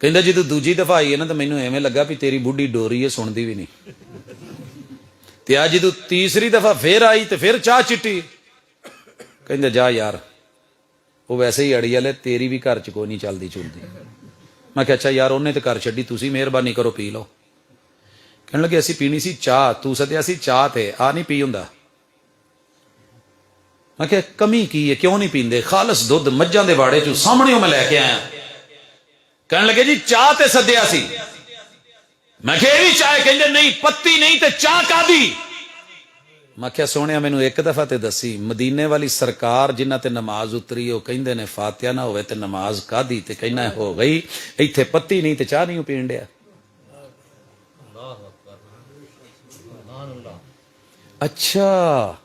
ਕਹਿੰਦਾ ਜਦੋਂ ਦੂਜੀ ਦਫਾ ਆਈ ਹੈ ਨਾ ਤਾਂ ਮੈਨੂੰ ਐਵੇਂ ਲੱਗਾ ਵੀ ਤੇਰੀ ਬੁੱਢੀ ਡੋਰੀ ਹੈ, ਸੁਣਦੀ ਵੀ ਨਹੀਂ। ਤੇ ਆ ਜਦੋਂ ਤੀਸਰੀ ਦਫਾ ਫਿਰ ਆਈ ਤੇ ਫਿਰ ਚਾਹ ਚਿੱਟੀ। ਕਹਿੰਦਾ ਜਾ ਯਾਰ, ਉਹ ਵੈਸੇ ਹੀ ਅੜੀ ਵਾਲੇ, ਤੇਰੀ ਵੀ ਘਰ ਚ ਕੋਈ ਨਹੀਂ ਚੱਲਦੀ ਚੁਲਦੀ। ਮੈਂ ਕਿਹਾ ਅੱਛਾ ਯਾਰ, ਉਹਨੇ ਤੇ ਘਰ ਛੱਡੀ, ਤੁਸੀਂ ਮਿਹਰਬਾਨੀ ਕਰੋ ਪੀ ਲਓ। ਕਹਿਣ ਲੱਗੇ ਅਸੀਂ ਪੀਣੀ ਸੀ ਚਾਹ, ਤੂੰ ਸੱਦਿਆ ਸੀ ਚਾਹ ਤੇ ਆ ਨਹੀਂ ਪੀ ਹੁੰਦਾ। ਮੈਂ ਕਿਹਾ ਕਮੀ ਕੀ ਹੈ, ਕਿਉਂ ਨਹੀਂ ਪੀਂਦੇ? ਖਾਲਸ ਦੁੱਧ ਮੱਝਾਂ ਦੇ ਵਾੜੇ ਚੋਂ ਸਾਹਮਣੇ ਮੈਂ ਲੈ ਕੇ ਆਇਆ। ਕਹਿਣ ਲੱਗੇ ਜੀ ਚਾਹ ਤੇ ਸੱਦਿਆ ਸੀ। ਮੈਂ ਕਿਹਾ ਇਹ ਵੀ ਚਾਹ? ਕਹਿੰਦੇ ਨਹੀਂ, ਪੱਤੀ ਨਹੀਂ ਤੇ ਚਾਹ ਕਾਦੀ? ਮੈਂ ਕਿਹਾ ਸੋਹਣਿਆ ਮੈਨੂੰ ਇੱਕ ਦਫਾ ਤੇ ਦੱਸੀ, ਮਦੀਨੇ ਵਾਲੀ ਸਰਕਾਰ ਜਿਨ੍ਹਾਂ ਤੇ ਨਮਾਜ਼ ਉਤਰੀ ਉਹ ਕਹਿੰਦੇ ਨੇ ਫਾਤਿਹਾ ਨਾ ਹੋਵੇ ਤੇ ਨਮਾਜ਼ ਕਾਦੀ? ਤੇ ਕਹਿਣਾ ਹੋ ਗਈ, ਇੱਥੇ ਪੱਤੀ ਨਹੀਂ ਤੇ ਚਾਹ ਨਹੀਂ ਪੀਣ ਡਿਆ। ਅੱਛਾ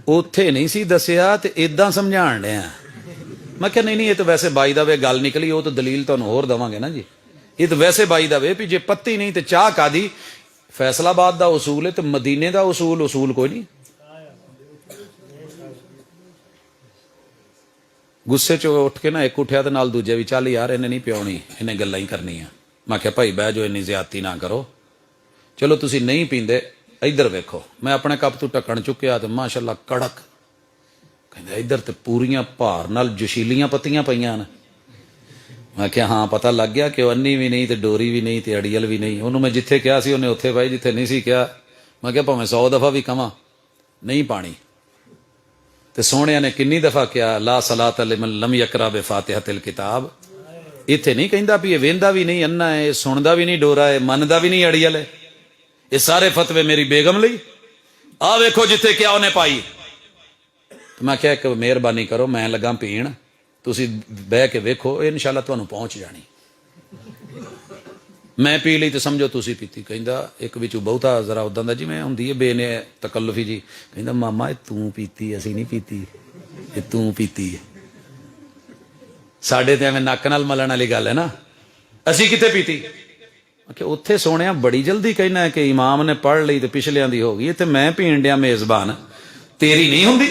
ਉੱਥੇ ਨਹੀਂ ਸੀ ਦੱਸਿਆ ਤੇ ਇਦਾਂ ਸਮਝਾਣ ਡਿਆ। ਮੈਂ ਕਿਹਾ ਨਹੀਂ ਇਹ ਤਾਂ ਵੈਸੇ ਬਾਈ ਦਾ ਵੇ ਗੱਲ ਨਿਕਲੀ, ਉਹ ਤਾਂ ਦਲੀਲ ਤੁਹਾਨੂੰ ਹੋਰ ਦਵਾਂਗੇ ਨਾ ਜੀ। ਇਹ ਤਾਂ ਵੈਸੇ ਬਾਈ ਦਾ ਵੇ ਵੀ ਜੇ ਪੱਤੀ ਨਹੀਂ ਤੇ ਚਾਹ ਕਾਦੀ? ਫੈਸਲਾਬਾਦ ਦਾ ਉਸੂਲ ਹੈ ਤੇ ਮਦੀਨੇ ਦਾ ਉਸੂਲ ਕੋਈ ਨਹੀਂ। ਗੁੱਸੇ ਚ ਉੱਠ ਕੇ ਨਾ ਇੱਕ ਉੱਠਿਆ ਤੇ ਨਾਲ ਦੂਜੇ ਵੀ, ਚੱਲ ਯਾਰ ਇਹਨੇ ਨਹੀਂ ਪਿਉਣੀ, ਇਹਨੇ ਗੱਲਾਂ ਹੀ ਕਰਨੀਆਂ। ਮੈਂ ਕਿਹਾ ਭਾਈ ਬਹਿ ਜਾਓ, ਇੰਨੀ ਜ਼ਿਆਦਤੀ ਨਾ ਕਰੋ। ਚਲੋ ਤੁਸੀਂ ਨਹੀਂ ਪੀਂਦੇ, ਇੱਧਰ ਵੇਖੋ। ਮੈਂ ਆਪਣੇ ਕੱਪ ਤੋਂ ਢੱਕਣ ਚੁੱਕਿਆ ਤੇ ਮਾਸ਼ਾਅੱਲਾ ਕੜਕ। ਕਹਿੰਦਾ ਇੱਧਰ ਤੇ ਪੂਰੀਆਂ ਭਾਰ ਨਾਲ ਜੋਸ਼ੀਲੀਆਂ ਪੱਤੀਆਂ ਪਈਆਂ ਨੇ। ਮੈਂ ਕਿਹਾ ਹਾਂ ਪਤਾ ਲੱਗ ਗਿਆ ਕਿ ਉਹ ਅੰਨੀ ਵੀ ਨਹੀਂ ਤੇ ਡੋਰੀ ਵੀ ਨਹੀਂ ਤੇ ਅੜੀਅਲ ਵੀ ਨਹੀਂ। ਉਹਨੂੰ ਮੈਂ ਜਿੱਥੇ ਕਿਹਾ ਸੀ ਉਹਨੇ ਉੱਥੇ ਪਾਈ, ਜਿੱਥੇ ਨਹੀਂ ਸੀ ਕਿਹਾ ਮੈਂ ਕਿਹਾ ਭਾਵੇਂ 100 ਦਫਾ ਵੀ ਕਵਾਂ ਨਹੀਂ ਪਾਣੀ। ਤੇ ਸੋਹਣਿਆਂ ਨੇ ਕਿੰਨੀ ਦਫਾ ਕਿਹਾ ਲਾ ਸਲਾਤ ਲਿਮਨ ਲਮ ਯਕਰਾ ਬਿਫਾਤਿਹਤਿਲ ਕਿਤਾਬ। ਇੱਥੇ ਨਹੀਂ ਕਹਿੰਦਾ ਵੀ ਇਹ ਵੇਂਦਾ ਵੀ ਨਹੀਂ ਅੰਨਾ ਹੈ, ਇਹ ਸੁਣਦਾ ਵੀ ਨਹੀਂ ਡੋਰਾ ਹੈ, ਮੰਨਦਾ ਵੀ ਨਹੀਂ ਅੜੀਅਲ ਹੈ। ਇਹ ਸਾਰੇ ਫਤਵੇ ਮੇਰੀ ਬੇਗਮ ਲਈ। ਆਹ ਵੇਖੋ ਜਿੱਥੇ ਕਿਹਾ ਉਹਨੇ ਪਾਈ। ਮੈਂ ਕਿਹਾ ਇੱਕ ਮਿਹਰਬਾਨੀ ਕਰੋ, ਮੈਂ ਲੱਗਾ ਪੀਣ, ਤੁਸੀਂ ਬਹਿ ਕੇ ਵੇਖੋ, ਇਹ ਇਨਸ਼ਾਅੱਲਾ ਤੁਹਾਨੂੰ ਪਹੁੰਚ ਜਾਣੀ। ਮੈਂ ਪੀ ਲਈ ਤੇ ਸਮਝੋ ਤੁਸੀਂ ਪੀਤੀ। ਕਹਿੰਦਾ ਇੱਕ ਵਿੱਚੋਂ ਬਹੁਤਾ ਜ਼ਰਾ ਉਦਾਂ ਦਾ ਜਿਵੇਂ ਹੁੰਦੀ ਹੈ ਬੇਨੇ ਤਕੱਲੁਫੀ ਜੀ। ਕਹਿੰਦਾ ਮਾਮਾ ਇਹ ਤੂੰ ਪੀਤੀ, ਅਸੀਂ ਨਹੀਂ ਪੀਤੀ, ਇਹ ਤੂੰ ਪੀਤੀ ਹੈ। ਸਾਡੇ ਤੇ ਐਵੇਂ ਨੱਕ ਨਾਲ ਮਲਣ ਵਾਲੀ ਗੱਲ ਹੈ ਨਾ, ਅਸੀਂ ਕਿੱਥੇ ਪੀਤੀ? ਕਿ ਉੱਥੇ ਸੋਹਣਿਆ ਬੜੀ ਜਲਦੀ ਕਹਿਣਾ ਕਿ ਇਮਾਮ ਨੇ ਪੜ੍ਹ ਲਈ ਤੇ ਪਿਛਲਿਆਂ ਦੀ ਹੋ ਗਈ, ਤੇ ਮੈਂ ਪੀਣ ਡਿਆ ਮੇਜ਼ਬਾਨ, ਤੇਰੀ ਨਹੀਂ ਹੁੰਦੀ।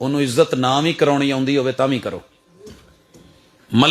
ਉਹਨੂੰ ਇੱਜ਼ਤ ਨਾ ਵੀ ਕਰਾਉਣੀ ਆਉਂਦੀ ਹੋਵੇ ਤਾਂ ਵੀ ਕਰੋ। ਮਨ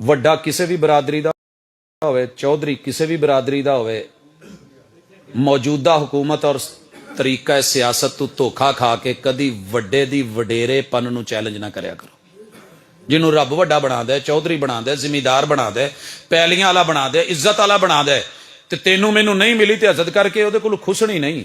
ਵੱਡਾ ਕਿਸੇ ਵੀ ਬਰਾਦਰੀ ਦਾ ਹੋਵੇ, ਚੌਧਰੀ ਕਿਸੇ ਵੀ ਬਰਾਦਰੀ ਦਾ ਹੋਵੇ, ਮੌਜੂਦਾ ਹੁਕੂਮਤ ਔਰ ਤਰੀਕਾ ਸਿਆਸਤ ਤੋਂ ਧੋਖਾ ਖਾ ਕੇ ਕਦੀ ਵੱਡੇ ਦੀ ਵਡੇਰੇਪਨ ਨੂੰ ਚੈਲੰਜ ਨਾ ਕਰਿਆ ਕਰੋ। ਜਿਹਨੂੰ ਰੱਬ ਵੱਡਾ ਬਣਾ ਦੇ, ਚੌਧਰੀ ਬਣਾ ਦੇ, ਜ਼ਿਮੀਦਾਰ ਬਣਾ ਦੇ, ਪੈਲੀਆਂ ਵਾਲਾ ਬਣਾ ਦੇ, ਇੱਜ਼ਤ ਵਾਲਾ ਬਣਾ ਦੇ, ਤੇ ਤੈਨੂੰ ਮੈਨੂੰ ਨਹੀਂ ਮਿਲੀ ਤੇ ਇੱਜ਼ਤ ਕਰਕੇ ਉਹਦੇ ਕੋਲ ਖੁਸ਼ਣੀ ਨਹੀਂ।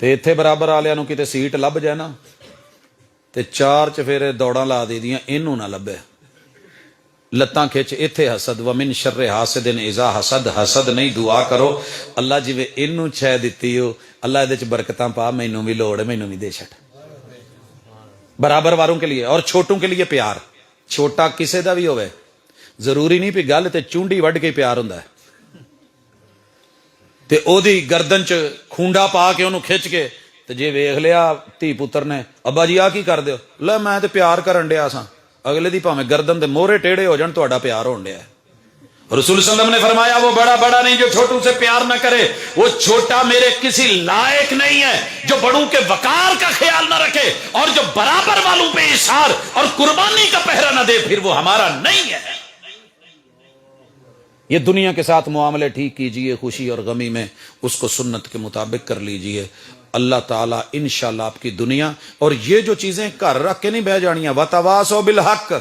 ਤੇ ਇੱਥੇ ਬਰਾਬਰ ਵਾਲਿਆਂ ਨੂੰ ਕਿਤੇ ਸੀਟ ਲੱਭ ਜਾਏ ਨਾ ਤੇ ਚਾਰ ਚਫੇਰੇ ਦੌੜਾਂ ਲਾ ਦੇ ਦੀਆਂ, ਇਹਨੂੰ ਨਾ ਲੱਭੇ। لتاں کھچ ایتھے حسد ومن شر حاسد اذا حسد حسد نہیں دعا کرو اللہ جی اینو چھے دتی ہو اللہ دے چ برکتاں پا مینوں بھی لوڑ مینوں بھی دے چھٹ برابر واروں کے لیے اور چھوٹوں کے لیے پیار چھوٹا کسے دا بھی ہوئے ضروری نہیں پی گل تے چونڈی وڈ کے پیار ہوندا ہے تے او دی گردن چ کھونڈا پا کے اونوں کھچ کے تے جے ویکھ لیا دھی پتر نے ابا جی آ کی کر دیو لے میں تے پیار کرن ڈیا ساں اگلے دی پاویں گردن دے موہرے ٹیڑے ہو جان تہاڈا پیار ہون ڈیا ہے رسول صلی اللہ علیہ وسلم نے فرمایا وہ بڑا بڑا نہیں جو چھوٹوں سے پیار نہ کرے وہ چھوٹا میرے کسی لائق نہیں ہے جو بڑوں کے وقار کا خیال نہ رکھے اور جو برابر والوں پہ اشار اور قربانی کا پہرا نہ دے پھر وہ ہمارا نہیں ہے یہ دنیا کے ساتھ معاملے ٹھیک کیجئے خوشی اور غمی میں اس کو سنت کے مطابق کر لیجئے اللہ تعالیٰ انشاءاللہ آپ کی دنیا اور یہ جو چیزیں گھر رکھ کے نہیں بہ جانیاں وَتَوَاصَوْا بِالْحَقِّ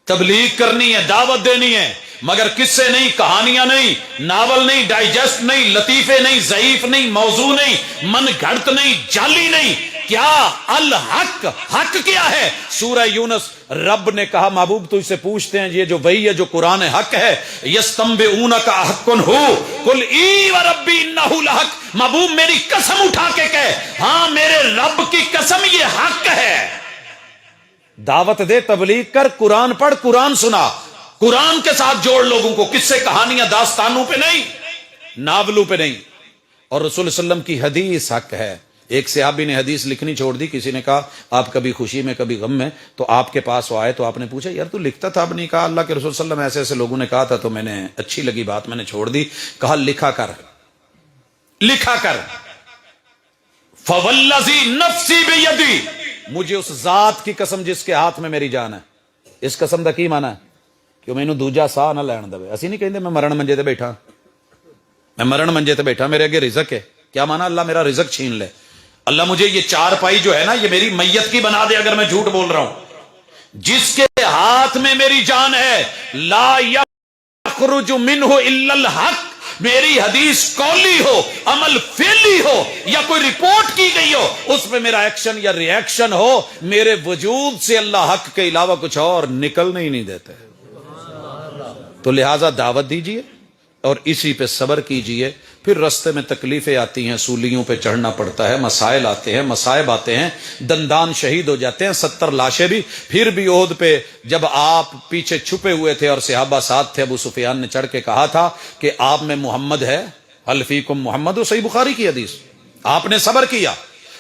تبلیغ کرنی ہے دعوت دینی ہے مگر قصے نہیں کہانیاں نہیں ناول نہیں ڈائجسٹ نہیں لطیفے نہیں ضعیف نہیں موضوع نہیں من گھڑت نہیں جعلی نہیں کیا الحق حق کیا ہے سورہ یونس رب نے کہا محبوب تو اس سے پوچھتے ہیں یہ جو وہی ہے جو قرآن حق ہے یستنبئونک احق ہو قل ای وربی انہ لحق محبوب میری قسم اٹھا کے کہے ہاں میرے رب کی قسم یہ حق ہے دعوت دے تبلیغ کر قرآن پڑھ قرآن سنا قرآن کے ساتھ جوڑ لوگوں کو کس سے کہانیاں داستانوں پہ نہیں ناولوں پہ نہیں اور رسول صلی اللہ علیہ وسلم کی حدیث حق ہے ایک صحابی نے حدیث لکھنی چھوڑ دی کسی نے کہا آپ کبھی خوشی میں کبھی غم میں تو آپ کے پاس وہ آئے تو آپ نے پوچھا یار تو لکھتا تھا اب نہیں کہا اللہ کے رسول صلی اللہ علیہ وسلم ایسے ایسے لوگوں نے کہا تھا تو میں نے اچھی لگی بات میں نے چھوڑ دی کہا لکھا کر فوالذی نفسی بیدی مجھے اس ذات کی قسم جس کے ہاتھ میں میری جان ہے اس قسم دا کی مانا ہے کہ مینوں دوجا ساہ نہ لین دے اسی نہیں کہندے میں مرن منجے تے بیٹھا میں مرن منجے تے بیٹھا میرے اگے رزق ہے کیا مانا اللہ میرا رزق چھین لے اللہ مجھے یہ چار پائی جو ہے نا یہ میری میت کی بنا دے اگر میں جھوٹ بول رہا ہوں جس کے ہاتھ میں میری جان ہے لا یخرج منہ الا الحق میری حدیث قولی ہو عمل فعلی ہو یا کوئی رپورٹ کی گئی ہو اس میں میرا ایکشن یا ری ایکشن ہو میرے وجود سے اللہ حق کے علاوہ کچھ اور نکلنے ہی نہیں دیتے تو لہٰذا دعوت دیجئے اور اسی پہ صبر کیجئے پھر رستے میں تکلیفیں آتی ہیں سولیوں پہ چڑھنا پڑتا ہے مسائل آتے ہیں مصائب آتے ہیں دندان شہید ہو جاتے ہیں 70 لاشیں بھی پھر بھی احد پہ جب آپ پیچھے چھپے ہوئے تھے اور صحابہ ساتھ تھے ابو سفیان نے چڑھ کے کہا تھا کہ آپ میں محمد ہے حل فیکم محمد صحیح بخاری کی حدیث آپ نے صبر کیا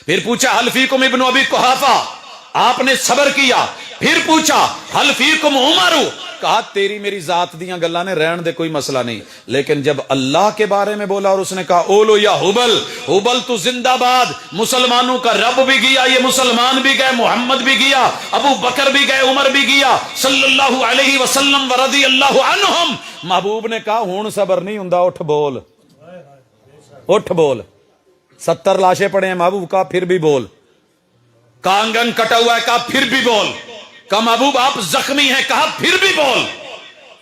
پھر پوچھا حل فیکم ابن ابی قحافہ آپ نے صبر کیا پھر پوچھا حل فیکم عمر کہا تیری میری ذات دیاں گلاں نے رہن دے کوئی مسئلہ نہیں لیکن جب اللہ کے بارے میں بولا اور اس نے کہا اولو یا حبل تو زندہ باد مسلمانوں کا رب بھی گیا یہ مسلمان بھی گئے محمد بھی گیا ابو بکر بھی گئے عمر بھی گیا صلی اللہ علیہ وسلم ورضی اللہ عنہم محبوب نے کہا ہون صبر نہیں ہوندا اٹھ بول 70 لاشیں پڑے ہیں محبوب کہا پھر بھی بول کانگن کٹا ہوا ہے کہا پھر بھی بول کہا محبوب آپ زخمی ہیں کہا پھر بھی بول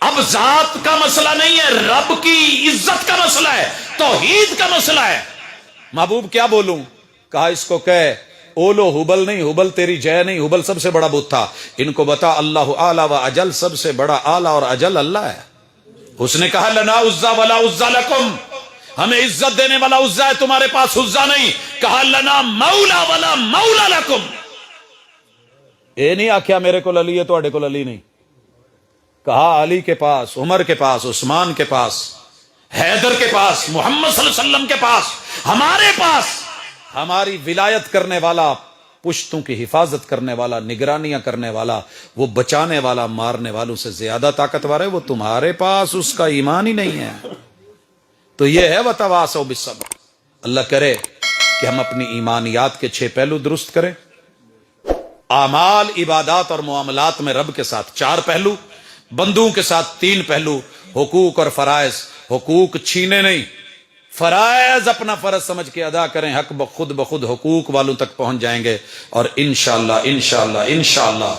اب ذات کا مسئلہ نہیں ہے رب کی عزت کا مسئلہ ہے توحید کا مسئلہ ہے محبوب کیا بولوں کہا اس کو کہے اولو حبل نہیں حبل تیری جے نہیں حبل سب سے بڑا بت تھا ان کو بتا اللہ اعلی و اجل سب سے بڑا اعلی اور اجل اللہ ہے اس نے کہا لنا عزا ولا عزا لکم ہمیں عزت دینے والا عزا ہے تمہارے پاس عزا نہیں کہا لنا مولا ولا مولا لکم اے نہیں آکھیا میرے کو علی ہے تو علی نہیں کہا علی کے پاس عمر کے پاس عثمان کے پاس حیدر کے پاس محمد صلی اللہ علیہ وسلم کے پاس ہمارے پاس ہماری ولایت کرنے والا پشتوں کی حفاظت کرنے والا نگرانیاں کرنے والا وہ بچانے والا مارنے والوں سے زیادہ طاقتور ہے وہ تمہارے پاس اس کا ایمان ہی نہیں ہے تو یہ ہے وتواصوا بالصبر اللہ کرے کہ ہم اپنی ایمانیات کے 6 پہلو درست کریں اعمال عبادات اور معاملات میں رب کے ساتھ 4 پہلو بندوں کے ساتھ 3 پہلو حقوق اور فرائض حقوق چھینے نہیں فرائض اپنا فرض سمجھ کے ادا کریں حق بخود حقوق والوں تک پہنچ جائیں گے اور انشاءاللہ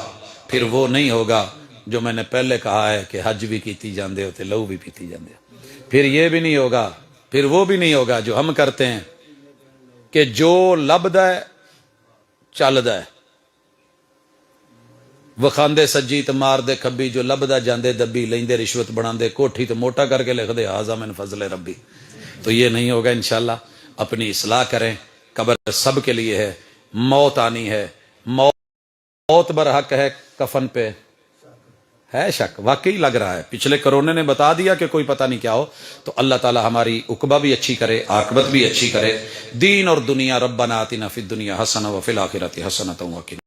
پھر وہ نہیں ہوگا جو میں نے پہلے کہا ہے کہ حج بھی کیتی جاندے ہوتے لہو بھی پیتی جاندے پھر یہ بھی نہیں ہوگا پھر وہ بھی نہیں ہوگا جو ہم کرتے ہیں کہ جو لبدا ہے چلدا ہے وکھاندے سجی تے مار دے کھبی، جو لبدا جاندے دبی، لیندے رشوت بناندے کوٹھی تو موٹا کر کے لکھ دے ھذا من فضل ربی۔ تو یہ نہیں ہوگا انشاءاللہ۔ اپنی اصلاح کریں، قبر سب کے لیے ہے، موت آنی ہے، موت برحق ہے، کفن پہ ہے شک، واقعی لگ رہا ہے، پچھلے کرونے نے بتا دیا کہ کوئی پتہ نہیں کیا ہو۔ تو اللہ تعالی ہماری عقبہ بھی اچھی کرے، عاقبت بھی اچھی کرے، دین اور دنیا۔ ربنا آتنا فی الدنیا حسنہ وفی الآخرۃ حسنۃ وقنا